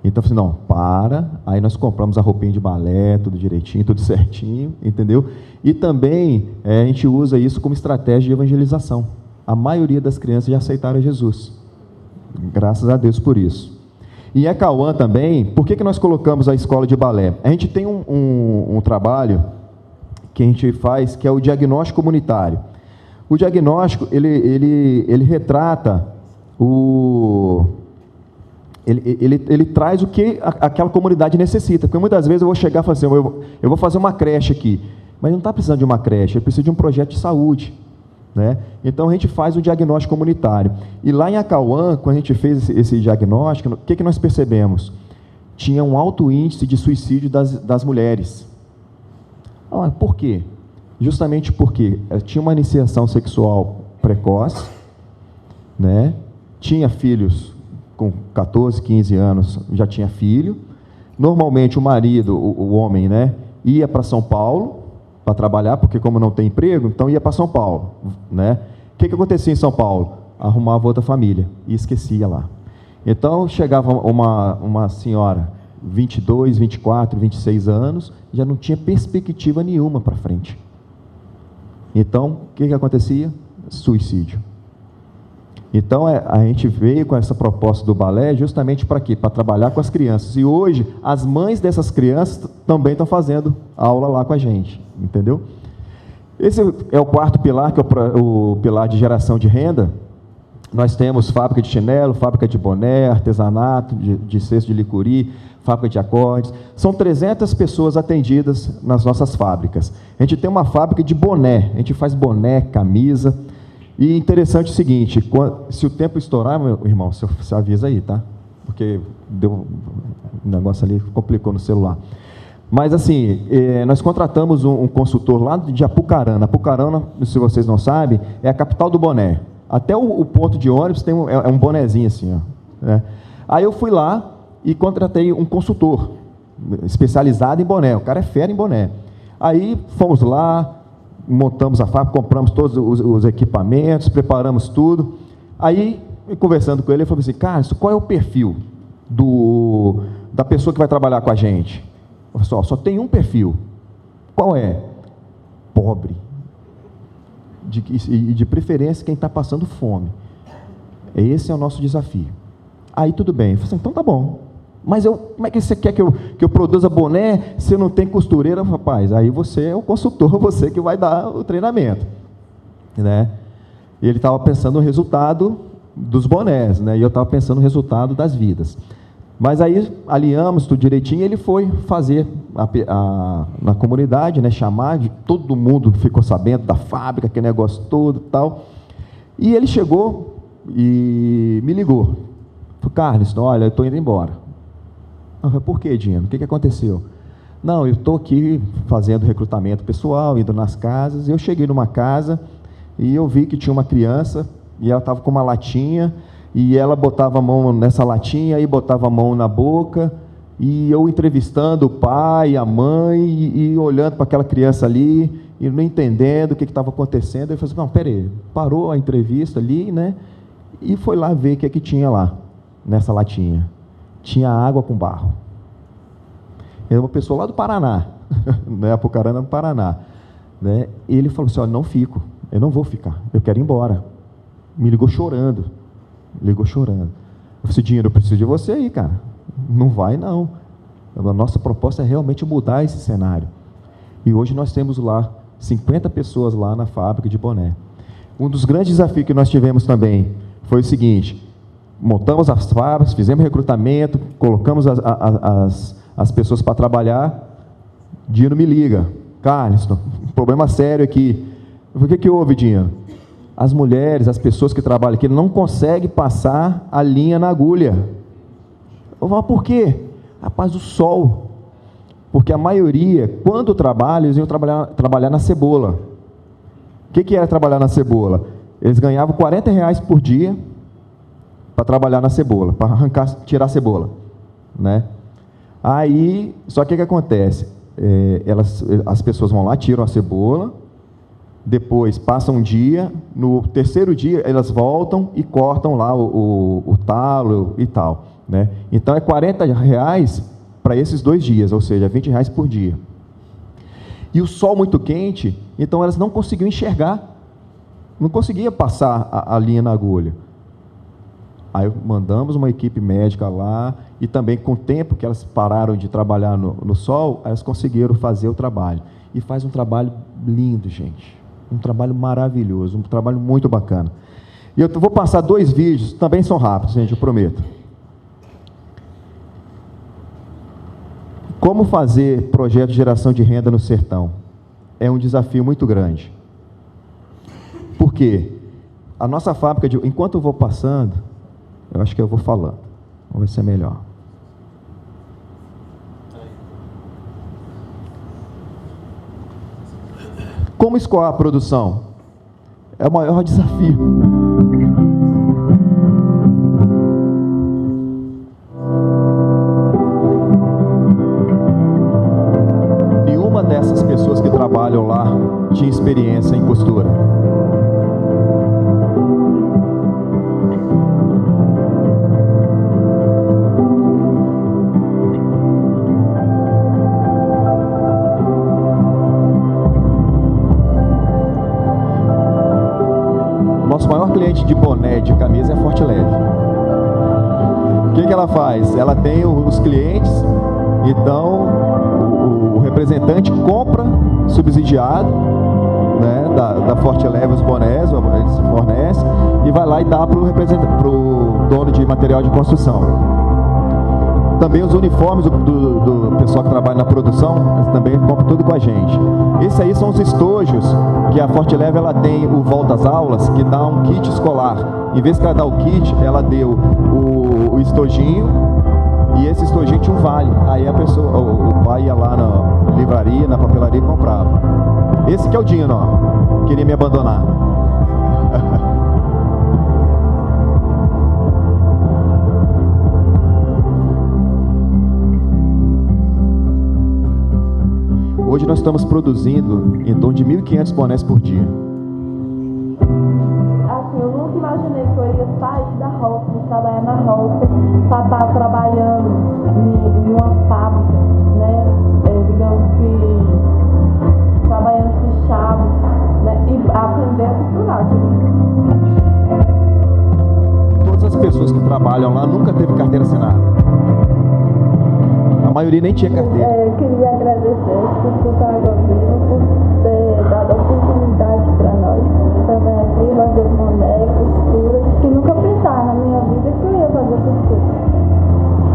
Então, eu falei, não, para, aí nós compramos a roupinha de balé, tudo direitinho, tudo certinho, entendeu? E também a gente usa isso como estratégia de evangelização. A maioria das crianças já aceitaram Jesus, graças a Deus por isso. E em Cauã também, por que nós colocamos a escola de balé? A gente tem um trabalho que a gente faz, que é o diagnóstico comunitário. O diagnóstico, ele retrata Ele traz o que aquela comunidade necessita, porque muitas vezes eu vou chegar e falar assim, eu vou fazer uma creche aqui, mas não está precisando de uma creche, eu preciso de um projeto de saúde, né? Então a gente faz o diagnóstico comunitário, e lá em Acauã, quando a gente fez esse diagnóstico, o que nós percebemos? Tinha um alto índice de suicídio das mulheres. Por quê? Justamente porque tinha uma iniciação sexual precoce, né? Tinha filhos com 14, 15 anos, já tinha filho. Normalmente o marido, o homem, né, ia para São Paulo para trabalhar, porque como não tem emprego, então ia para São Paulo, né? O que acontecia em São Paulo? Arrumava outra família e esquecia lá. Então chegava uma senhora, 22, 24, 26 anos, já não tinha perspectiva nenhuma para frente. Então, o que acontecia? Suicídio. Então, a gente veio com essa proposta do balé justamente para quê? Para trabalhar com as crianças. E hoje, as mães dessas crianças também estão fazendo aula lá com a gente, entendeu? Esse é o quarto pilar, que é o pilar de geração de renda. Nós temos fábrica de chinelo, fábrica de boné, artesanato, de cesto de licuri, fábrica de acordes. São 300 pessoas atendidas nas nossas fábricas. A gente tem uma fábrica de boné, a gente faz boné, camisa. E interessante o seguinte, se o tempo estourar, meu irmão, você avisa aí, tá? Porque deu um negócio ali, complicou no celular. Mas assim, nós contratamos um consultor lá de Apucarana. Apucarana, se vocês não sabem, é a capital do boné. Até o ponto de ônibus tem um bonezinho assim, ó, né? Aí eu fui lá e contratei um consultor especializado em boné. O cara é fera em boné. Aí fomos lá, montamos a fábrica, compramos todos os equipamentos, preparamos tudo. Aí, conversando com ele, eu falei assim, Carlos, qual é o perfil da pessoa que vai trabalhar com a gente? Eu falei, só tem um perfil. Qual é? Pobre. E de preferência quem está passando fome. Esse é o nosso desafio. Aí tudo bem. Eu falei assim, então tá bom. Mas como é que você quer que eu produza boné se não tem costureira? Rapaz, aí você é o consultor, você que vai dar o treinamento, né? E ele estava pensando no resultado dos bonés, né? E eu estava pensando no resultado das vidas. Mas aí alinhamos tudo direitinho e ele foi fazer na comunidade, né? Chamar, todo mundo ficou sabendo da fábrica, aquele negócio todo e tal. E ele chegou e me ligou. Falei, Carlos, olha, eu estou indo embora. Eu falei, por que, Dino? O que aconteceu? Não, eu estou aqui fazendo recrutamento pessoal, indo nas casas. Eu cheguei numa casa e eu vi que tinha uma criança e ela estava com uma latinha e ela botava a mão nessa latinha e botava a mão na boca e eu entrevistando o pai, a mãe e olhando para aquela criança ali e não entendendo o que estava acontecendo. Eu falei assim, não, peraí, parou a entrevista ali, né? E foi lá ver o que tinha lá, nessa latinha. Tinha água com barro. Era uma pessoa lá do Paraná, né, Apucarana, no Paraná, né? E ele falou assim, olha, não fico, eu não vou ficar, eu quero ir embora. Me ligou chorando. Eu falei assim, Dinheiro, eu preciso de você aí, cara. Não vai, não. A nossa proposta é realmente mudar esse cenário. E hoje nós temos lá 50 pessoas lá na fábrica de boné. Um dos grandes desafios que nós tivemos também foi o seguinte: montamos as fábricas, fizemos recrutamento, colocamos as pessoas para trabalhar. Dino me liga: Carlos, problema sério aqui. O que houve, Dino? As mulheres, as pessoas que trabalham aqui não conseguem passar a linha na agulha. Eu falo: por quê? Rapaz, o sol. Porque a maioria, quando trabalham, eles iam trabalhar na cebola. O que era trabalhar na cebola? Eles ganhavam R$40 por dia para trabalhar na cebola, para tirar a cebola, né? Aí, só que o que acontece? As pessoas vão lá, tiram a cebola, depois passam um dia, no terceiro dia elas voltam e cortam lá o talo e tal, né? Então é R$40 para esses 2 dias, ou seja, R$20 por dia. E o sol muito quente, então elas não conseguiam enxergar, não conseguia passar a linha na agulha. Aí mandamos uma equipe médica lá, e também com o tempo que elas pararam de trabalhar no sol, elas conseguiram fazer o trabalho. E faz um trabalho lindo, gente. Um trabalho maravilhoso, um trabalho muito bacana. E eu vou passar 2 vídeos, também são rápidos, gente, eu prometo. Como fazer projeto de geração de renda no sertão? É um desafio muito grande. Por quê? A nossa fábrica, enquanto eu vou passando, eu acho que eu vou falando. Vamos ver se é melhor. Como escoar a produção? É o maior desafio. Nenhuma dessas pessoas que trabalham lá tinha experiência em costura. Nosso maior cliente de boné, de camisa, é a Forte Leve. O que ela faz? Ela tem os clientes, então o representante compra subsidiado, né, da Forte Leve os bonés, eles fornecem, e vai lá e dá para o dono de material de construção. Também os uniformes do pessoal que trabalha na produção, eles também compram tudo com a gente. Esses aí são os estojos que a Forte Leve ela tem o Volta às Aulas, que dá um kit escolar. Em vez de ela dar o kit, ela deu o estojinho, e esse estojinho tinha um vale. Aí a pessoa, o pai ia lá na livraria, na papelaria e comprava. Esse que é o Dino, ó, queria me abandonar. Hoje nós estamos produzindo em torno de 1.500 bonés por dia. Assim, eu nunca imaginei que eu ia sair da roça, trabalhar na roça, para estar trabalhando em uma fábrica, né? Digamos que trabalhando fichado, né? E aprender a costurar. Todas as pessoas que trabalham lá nunca teve carteira assinada. A maioria nem tinha carteira. Eu queria agradecer ao Instituto Água Viva por ter dado a oportunidade para nós também aqui fazer boné, costura, que nunca pensava na minha vida que eu ia fazer essas coisas.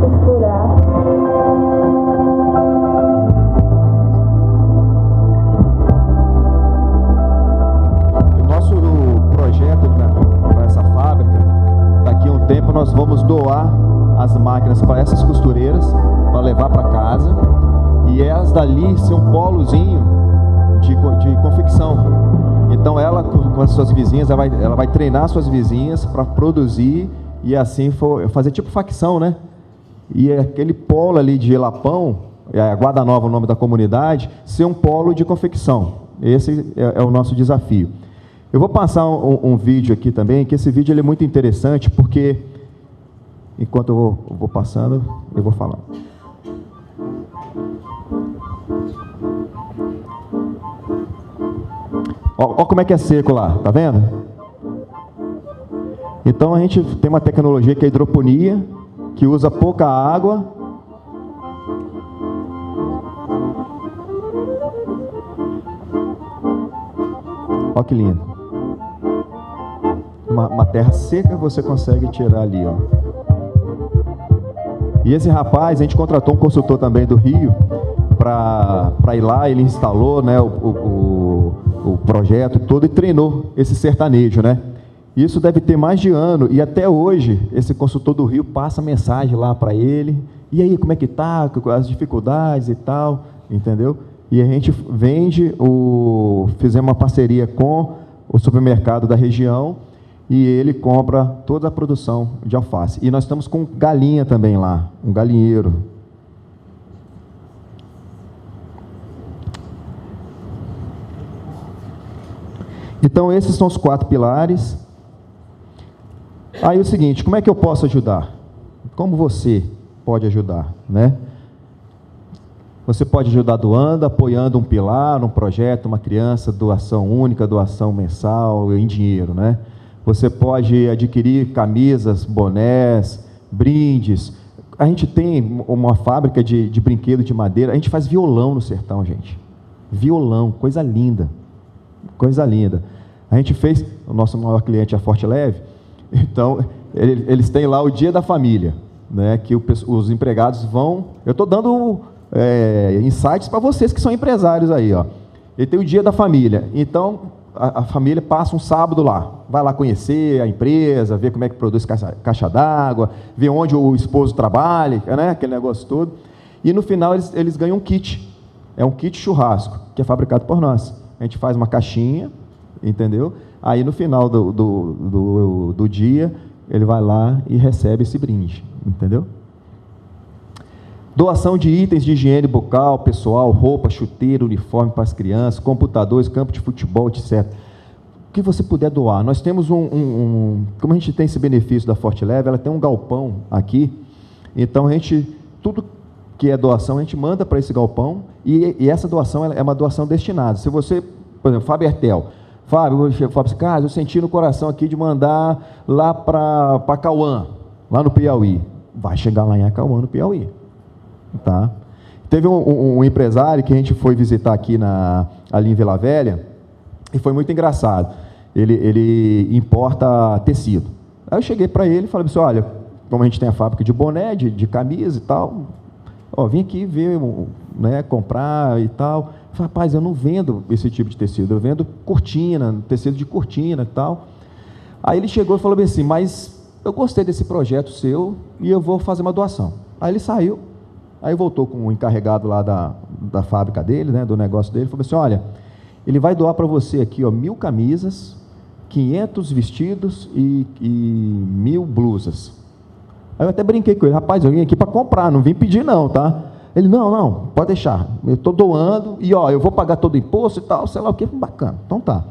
Costurar. O nosso projeto para essa fábrica, daqui a um tempo nós vamos doar as máquinas para essas costureiras, para levar para casa, e elas dali ser um polozinho de confecção. Então ela com as suas vizinhas, ela vai treinar suas vizinhas para produzir, e assim fazer tipo facção, né? E aquele polo ali de Elapão, Guarda Nova, o nome da comunidade, ser um polo de confecção. Esse é o nosso desafio. Eu vou passar um vídeo aqui também, que esse vídeo ele é muito interessante, porque enquanto eu vou passando, eu vou falando. Olha como é que é seco lá, tá vendo? Então a gente tem uma tecnologia que é a hidroponia, que usa pouca água. Olha que lindo. uma terra seca, você consegue tirar ali, ó. E esse rapaz, a gente contratou um consultor também do Rio para ir lá. Ele instalou, né, o projeto todo e treinou esse sertanejo, né? Isso deve ter mais de ano, e até hoje esse consultor do Rio passa mensagem lá para ele. E aí, como é que tá? As dificuldades e tal, entendeu? E a gente fizemos uma parceria com o supermercado da região, e ele compra toda a produção de alface. E nós estamos com galinha também lá, um galinheiro. Então, esses são os 4 pilares. Aí o seguinte, como é que eu posso ajudar? Como você pode ajudar, né? Você pode ajudar doando, apoiando um pilar, um projeto, uma criança, doação única, doação mensal, em dinheiro, né? Você pode adquirir camisas, bonés, brindes. A gente tem uma fábrica de brinquedo de madeira. A gente faz violão no sertão, gente. Violão, coisa linda. Coisa linda. A gente fez, o nosso maior cliente é a Forte Leve, então eles têm lá o Dia da Família, né? Que os empregados vão... Eu estou dando insights para vocês que são empresários aí, ó. Ele tem o Dia da Família, então a família passa um sábado lá, vai lá conhecer a empresa, ver como é que produz caixa d'água, ver onde o esposo trabalha, né? Aquele negócio todo. E no final eles ganham um kit, é um kit churrasco, que é fabricado por nós. A gente faz uma caixinha, entendeu? Aí no final do dia, ele vai lá e recebe esse brinde, entendeu? Doação de itens de higiene bucal, pessoal, roupa, chuteiro, uniforme para as crianças, computadores, campo de futebol, etc. O que você puder doar. Nós temos como a gente tem esse benefício da Forte Leve, ela tem um galpão aqui, então tudo que é doação, a gente manda para esse galpão, e essa doação é uma doação destinada. Se você, por exemplo, Fabertel, Fábio, eu senti no coração aqui de mandar lá para Acauã, lá no Piauí. Vai chegar lá em Acauã, no Piauí. Tá? Teve um empresário que a gente foi visitar aqui ali em Vila Velha, e foi muito engraçado. Ele importa tecido. Aí eu cheguei para ele e falei assim, olha, como a gente tem a fábrica de boné, de camisa e tal, vim aqui ver, né, comprar e tal. Eu falei, rapaz, eu não vendo esse tipo de tecido, eu vendo cortina, tecido de cortina e tal. Aí ele chegou e falou assim, mas eu gostei desse projeto seu e eu vou fazer uma doação. Aí ele saiu, aí voltou com o encarregado lá da fábrica dele, né, do negócio dele, falou assim, olha, ele vai doar para você aqui, 1000 camisas, 500 vestidos e 1000 blusas. Aí eu até brinquei com ele, rapaz, eu vim aqui para comprar, não vim pedir não, tá? Ele, não, pode deixar, eu estou doando, e eu vou pagar todo o imposto e tal, sei lá o que, bacana, então tá.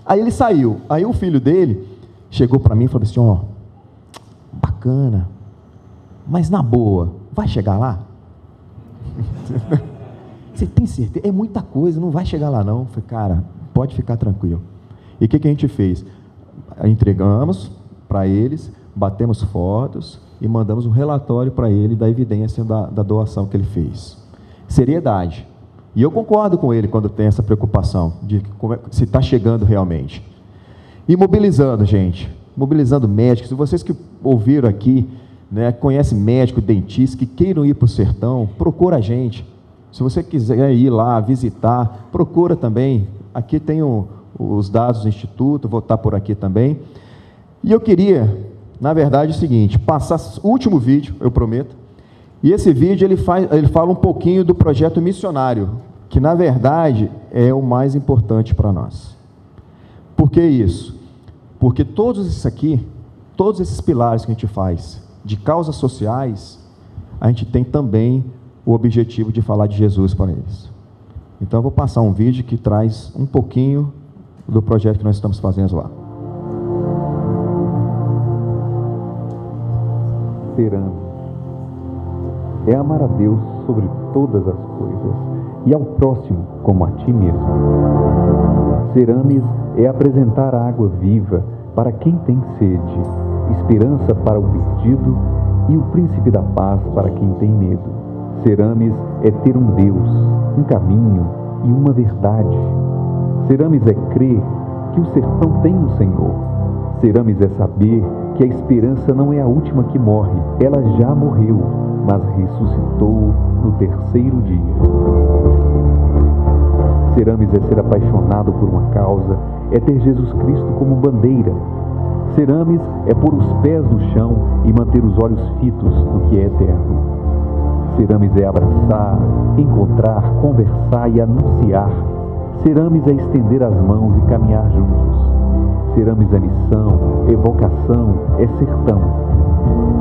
Aí ele saiu, aí o filho dele chegou para mim e falou assim, bacana, mas na boa, vai chegar lá? Você tem certeza? É muita coisa, não vai chegar lá não. Eu falei, cara, pode ficar tranquilo. E o que a gente fez? Entregamos para eles, batemos fotos e mandamos um relatório para ele da evidência da doação que ele fez. Seriedade. E eu concordo com ele quando tem essa preocupação de se está chegando realmente. E mobilizando, gente, mobilizando médicos. Se vocês que ouviram aqui, né, conhecem médico, dentista, que queiram ir para o sertão, procura a gente. Se você quiser ir lá visitar, procura também. Aqui tem os dados do Instituto, vou estar por aqui também. E eu queria, na verdade, o seguinte, passar o último vídeo, eu prometo, e esse vídeo ele fala um pouquinho do projeto missionário, que na verdade é o mais importante para nós. Por que isso? Porque todos esses pilares que a gente faz, de causas sociais, a gente tem também o objetivo de falar de Jesus para eles. Então eu vou passar um vídeo que traz um pouquinho do projeto que nós estamos fazendo lá. Seramos é amar a Deus sobre todas as coisas e ao próximo como a ti mesmo. Cerames é apresentar a água viva para quem tem sede, esperança para o perdido e o príncipe da paz para quem tem medo. Cerames é ter um Deus, um caminho e uma verdade. Cerames é crer que o sertão tem um Senhor. Ceramis é saber que a esperança não é a última que morre, ela já morreu, mas ressuscitou no terceiro dia. Ceramis é ser apaixonado por uma causa, é ter Jesus Cristo como bandeira. Ceramis é pôr os pés no chão e manter os olhos fitos no que é eterno. Ceramis é abraçar, encontrar, conversar e anunciar. Ceramis é estender as mãos e caminhar juntos. Ceramis é missão, é vocação, é sertão.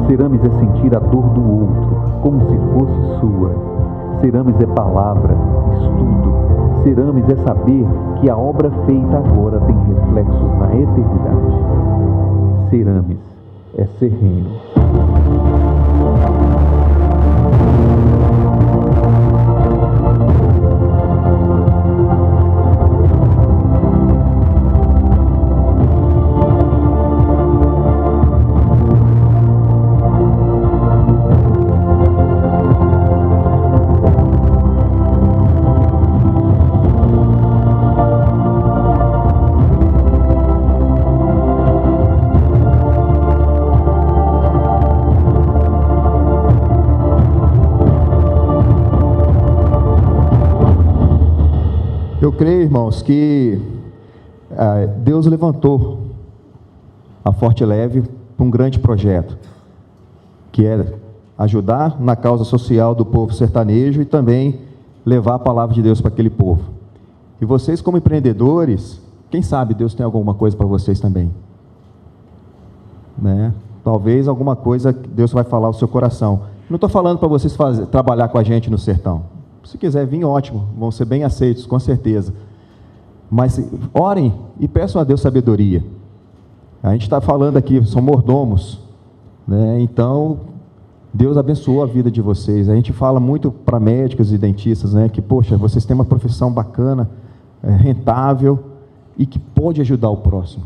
Ceramis é sentir a dor do outro, como se fosse sua. Ceramis é palavra, estudo. Ceramis é saber que a obra feita agora tem reflexos na eternidade. Ceramis é ser reino. Eu creio, irmãos, que Deus levantou a Forte Leve para um grande projeto, que é ajudar na causa social do povo sertanejo e também levar a palavra de Deus para aquele povo. E vocês, como empreendedores, quem sabe Deus tem alguma coisa para vocês também, né? Talvez alguma coisa que Deus vai falar ao seu coração. Não estou falando para vocês trabalhar com a gente no sertão. Se quiser vir, ótimo, vão ser bem aceitos, com certeza. Mas orem e peçam a Deus sabedoria. A gente está falando aqui, são mordomos, né? Então, Deus abençoou a vida de vocês. A gente fala muito para médicos e dentistas, né? Que, poxa, vocês têm uma profissão bacana, rentável e que pode ajudar o próximo,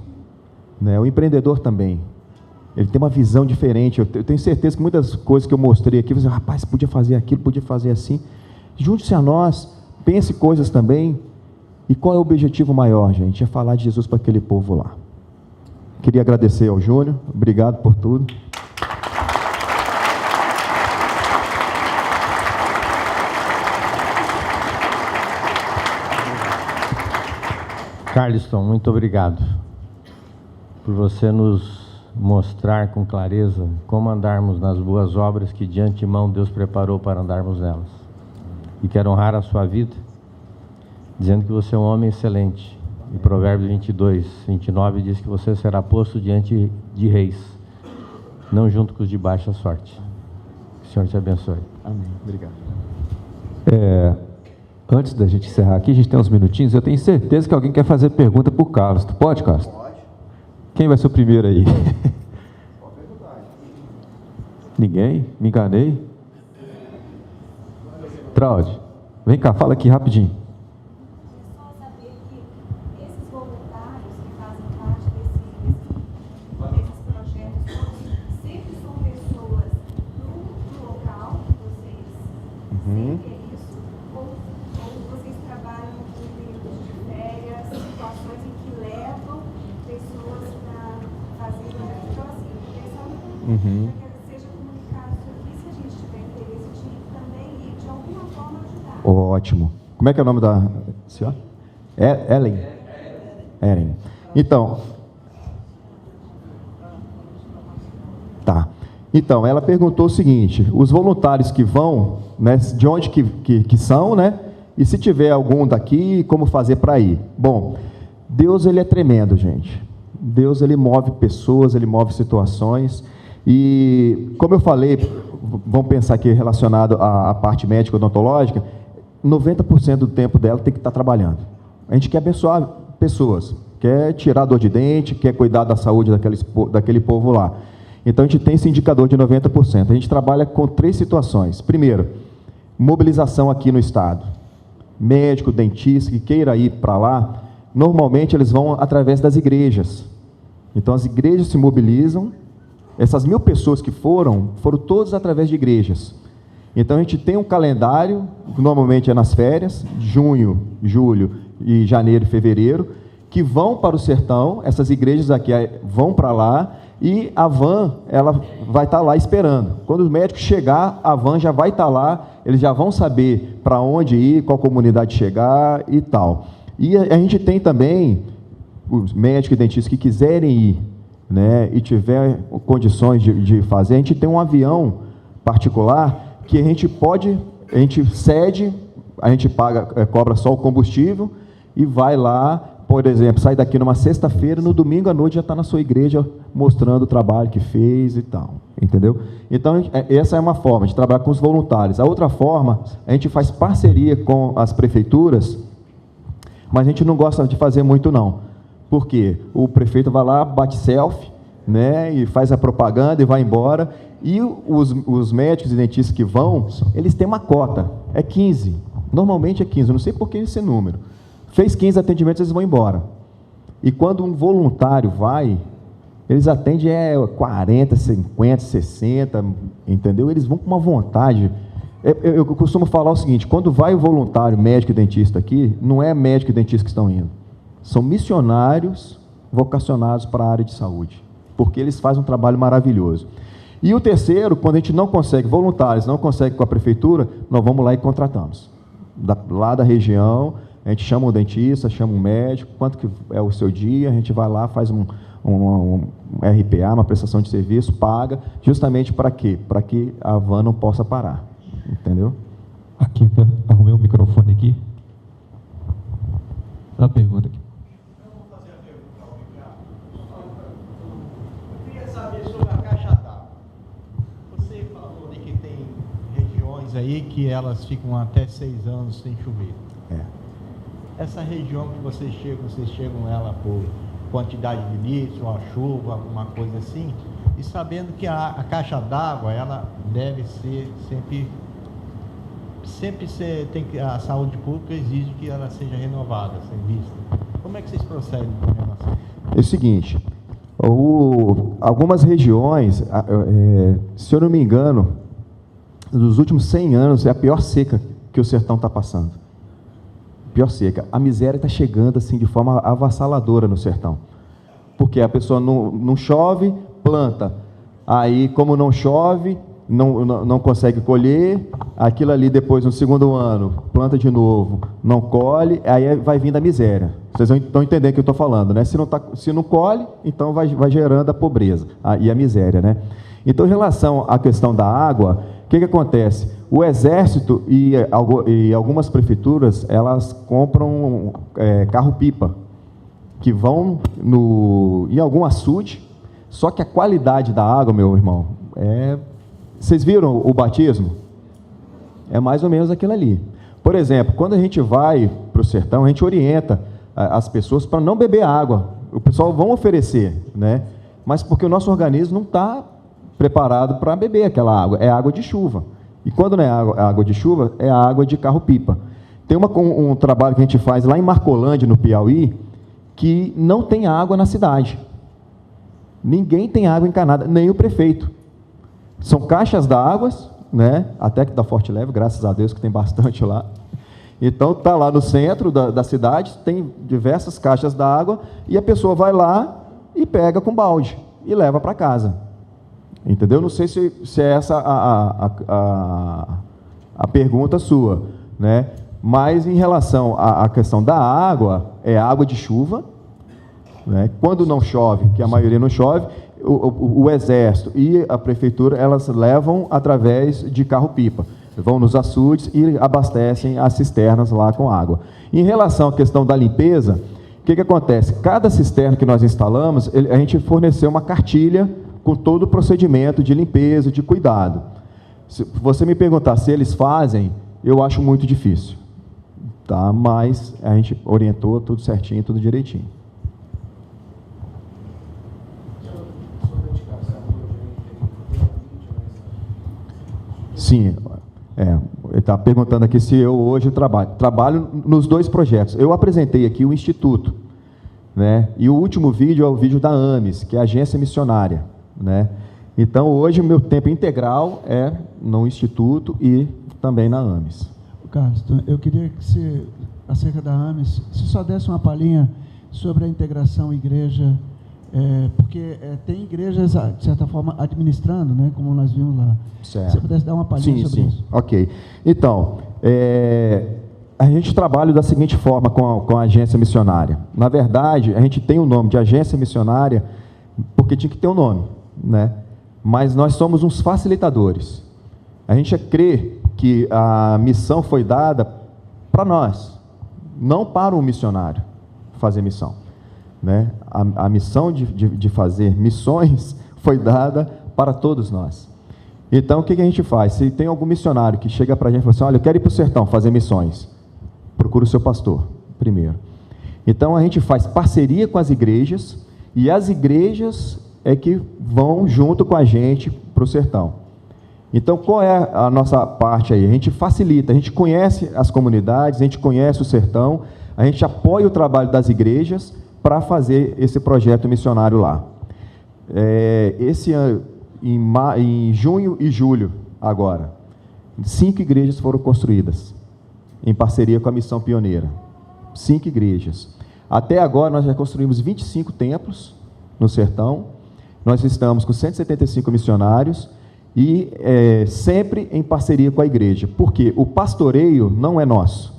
né? O empreendedor também. Ele tem uma visão diferente. Eu tenho certeza que muitas coisas que eu mostrei aqui, você, rapaz, podia fazer aquilo, podia fazer assim. Junte-se a nós, pense coisas também. E qual é o objetivo maior, gente? É falar de Jesus para aquele povo lá. Queria agradecer ao Júnior, obrigado por tudo. Carliston, muito obrigado por você nos mostrar com clareza como andarmos nas boas obras que de antemão Deus preparou para andarmos nelas. E quero honrar a sua vida, dizendo que você é um homem excelente. E Provérbios 22, 29 diz que você será posto diante de reis, não junto com os de baixa sorte. Que o Senhor te abençoe. Amém. Obrigado. Antes da gente encerrar aqui, a gente tem uns minutinhos. Eu tenho certeza que alguém quer fazer pergunta para o Carlos. Tu pode, Carlos? Pode. Quem vai ser o primeiro aí? Ninguém? Me enganei? Traude, vem cá, fala aqui rapidinho. Só saber que esses voluntários que fazem parte desses projetos sempre são pessoas do local que vocês sentem isso, ou vocês trabalham em períodos de férias, situações em que levam pessoas para fazer. Então, assim, pensando para que seja comunicado isso aqui, se a gente tiver interesse de também ir de alguma forma ajudar. Ótimo. Como é que é o nome da senhora? Ellen. Ellen. Então, tá. Então, ela perguntou o seguinte: os voluntários que vão, né, de onde que são, né? E se tiver algum daqui, como fazer para ir? Bom, Deus, ele é tremendo, gente. Deus, ele move pessoas, ele move situações. E, como eu falei, vamos pensar aqui relacionado à parte médica odontológica, 90% do tempo dela tem que estar trabalhando. A gente quer abençoar pessoas, quer tirar dor de dente, quer cuidar da saúde daquele povo lá. Então, a gente tem esse indicador de 90%. A gente trabalha com 3 situações. Primeiro, mobilização aqui no estado. Médico, dentista, que queira ir para lá, normalmente eles vão através das igrejas. Então, as igrejas se mobilizam. Essas 1000 pessoas que foram todas através de igrejas. Então, a gente tem um calendário, que normalmente é nas férias, junho, julho e janeiro e fevereiro, que vão para o sertão, essas igrejas aqui vão para lá, e a van, ela vai estar lá esperando. Quando o médico chegar, a van já vai estar lá, eles já vão saber para onde ir, qual comunidade chegar e tal. E a gente tem também os médicos e dentistas que quiserem ir, né, e tiver condições de fazer, a gente tem um avião particular que a gente cede, a gente paga, cobra só o combustível e vai lá, por exemplo, sai daqui numa sexta-feira, no domingo à noite já está na sua igreja mostrando o trabalho que fez e tal, entendeu? Então, essa é uma forma de trabalhar com os voluntários. A outra forma, a gente faz parceria com as prefeituras, mas a gente não gosta de fazer muito não. Por quê? O prefeito vai lá, bate selfie, né, e faz a propaganda e vai embora, e os médicos e dentistas que vão, eles têm uma cota, é 15, normalmente é 15, eu não sei por que esse número. Fez 15 atendimentos, eles vão embora. E quando um voluntário vai, eles atendem 40, 50, 60, entendeu? Eles vão com uma vontade. Eu costumo falar o seguinte, quando vai o voluntário, médico e dentista aqui, não é médico e dentista que estão indo, são missionários vocacionados para a área de saúde, porque eles fazem um trabalho maravilhoso. E o terceiro, quando a gente não consegue voluntários, não consegue com a prefeitura, nós vamos lá e contratamos. Lá da região, a gente chama um dentista, chama um médico, quanto que é o seu dia, a gente vai lá, faz um RPA, uma prestação de serviço, paga, justamente para quê? Para que a van não possa parar, entendeu? Aqui, arrumei o microfone aqui. Uma pergunta aqui. Eu vou fazer a pergunta ao Ricardo. Eu queria saber sobre a caixa d'água. Você falou de que tem regiões aí que elas ficam até 6 anos sem chover. Essa região que vocês chegam ela por quantidade de litros, uma chuva, alguma coisa assim, e sabendo que a caixa d'água, ela deve ser a saúde pública exige que ela seja renovada, sem vista. Como é que vocês procedem com relação? É o seguinte, algumas regiões, se eu não me engano, nos últimos 100 anos é a pior seca que o sertão está passando. Pior seca. A miséria está chegando assim de forma avassaladora no sertão. Porque a pessoa não chove, planta. Aí, como não chove, não consegue colher, aquilo ali depois, no segundo ano, planta de novo, não colhe, aí vai vindo a miséria. Vocês estão entendendo o que eu estou falando, né? Se não colhe, então vai gerando a pobreza e a miséria, né? Então, em relação à questão da água, o que acontece? O Exército e algumas prefeituras, elas compram carro-pipa, que vão em algum açude, só que a qualidade da água, meu irmão, vocês viram o batismo? É mais ou menos aquilo ali. Por exemplo, quando a gente vai para o sertão, a gente orienta as pessoas para não beber água. O pessoal vão oferecer, né? Mas porque o nosso organismo não está preparado para beber aquela água, é água de chuva. E quando não é água de chuva, é água de carro-pipa. Tem um trabalho que a gente faz lá em Marcolândia, no Piauí, que não tem água na cidade. Ninguém tem água encanada, nem o prefeito. São caixas d'água, né? Até que da Forte Leve, graças a Deus que tem bastante lá. Então, está lá no centro da cidade, tem diversas caixas d'água, e a pessoa vai lá e pega com balde e leva para casa. Entendeu? Não sei se é essa a pergunta sua, né? Mas em relação à questão da água, é água de chuva, né? Quando não chove, que a maioria não chove, o Exército e a Prefeitura, elas levam através de carro-pipa, vão nos açudes e abastecem as cisternas lá com água. Em relação à questão da limpeza, o que acontece? Cada cisterna que nós instalamos, a gente forneceu uma cartilha com todo o procedimento de limpeza, de cuidado. Se você me perguntar se eles fazem, eu acho muito difícil, tá? Mas a gente orientou tudo certinho, tudo direitinho. Sim, ele está perguntando aqui se eu hoje trabalho nos 2 projetos. Eu apresentei aqui o Instituto, né? E o último vídeo é o vídeo da AMES, que é a Agência Missionária, né? Então, hoje, o meu tempo integral é no Instituto e também na AMES. Carlos, eu queria que você, acerca da AMES, se só desse uma palhinha sobre a integração igreja, porque tem igrejas, de certa forma, administrando, né, como nós vimos lá. Certo. Se você pudesse dar uma palhinha sobre isso. Ok. Então, a gente trabalha da seguinte forma com a agência missionária. Na verdade, a gente tem o nome de agência missionária porque tinha que ter um nome, né? Mas nós somos uns facilitadores. A gente crê que a missão foi dada para nós, não para o missionário fazer missão, né? A missão de fazer missões foi dada para todos nós. Então, o que a gente faz? Se tem algum missionário que chega para a gente e fala assim, olha, eu quero ir para o sertão fazer missões, procura o seu pastor primeiro. Então, a gente faz parceria com as igrejas, e as igrejas é que vão junto com a gente para o sertão. Então, qual é a nossa parte aí? A gente facilita, a gente conhece as comunidades, a gente conhece o sertão, a gente apoia o trabalho das igrejas para fazer esse projeto missionário lá. Esse ano, em junho e julho, agora, 5 igrejas foram construídas, em parceria com a Missão Pioneira. 5 igrejas. Até agora, nós já construímos 25 templos no sertão, nós estamos com 175 missionários, e sempre em parceria com a igreja, porque o pastoreio não é nosso,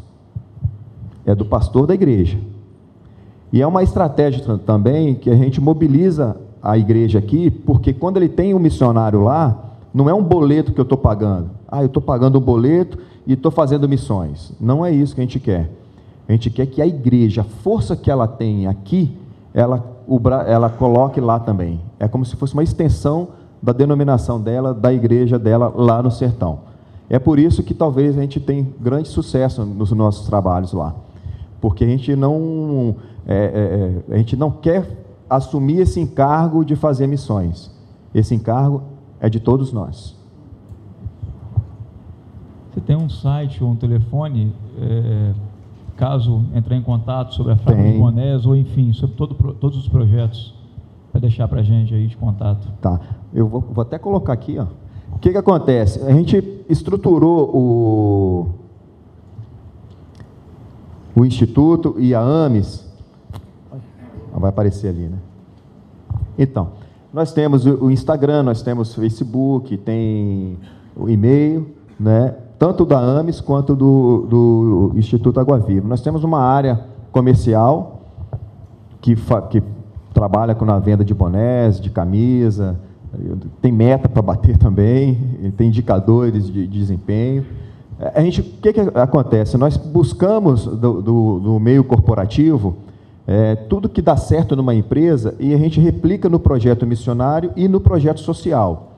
é do pastor da igreja. E é uma estratégia também que a gente mobiliza a igreja aqui, porque quando ele tem um missionário lá, não é um boleto que eu estou pagando. Eu estou pagando um boleto e estou fazendo missões. Não é isso que a gente quer. A gente quer que a igreja, a força que ela tem aqui, ela coloque lá também. É como se fosse uma extensão da denominação dela, da igreja dela lá no sertão. É por isso que talvez a gente tem grande sucesso nos nossos trabalhos lá, porque a gente não quer assumir esse encargo de fazer missões. Esse encargo é de todos nós. Você tem um site ou um telefone, caso entrar em contato sobre a fábrica de bonés, ou enfim, sobre todos os projetos, para deixar para a gente aí de contato? Tá, eu vou até colocar aqui, ó. O que acontece? A gente estruturou o Instituto e a AMES, vai aparecer ali, né? Então, nós temos o Instagram, nós temos o Facebook, tem o e-mail, né? Tanto da AMES quanto do Instituto Água Viva. Nós temos uma área comercial que trabalha com a venda de bonés, de camisa, tem meta para bater também, tem indicadores de desempenho. O que acontece? Nós buscamos do meio corporativo tudo que dá certo numa empresa e a gente replica no projeto missionário e no projeto social.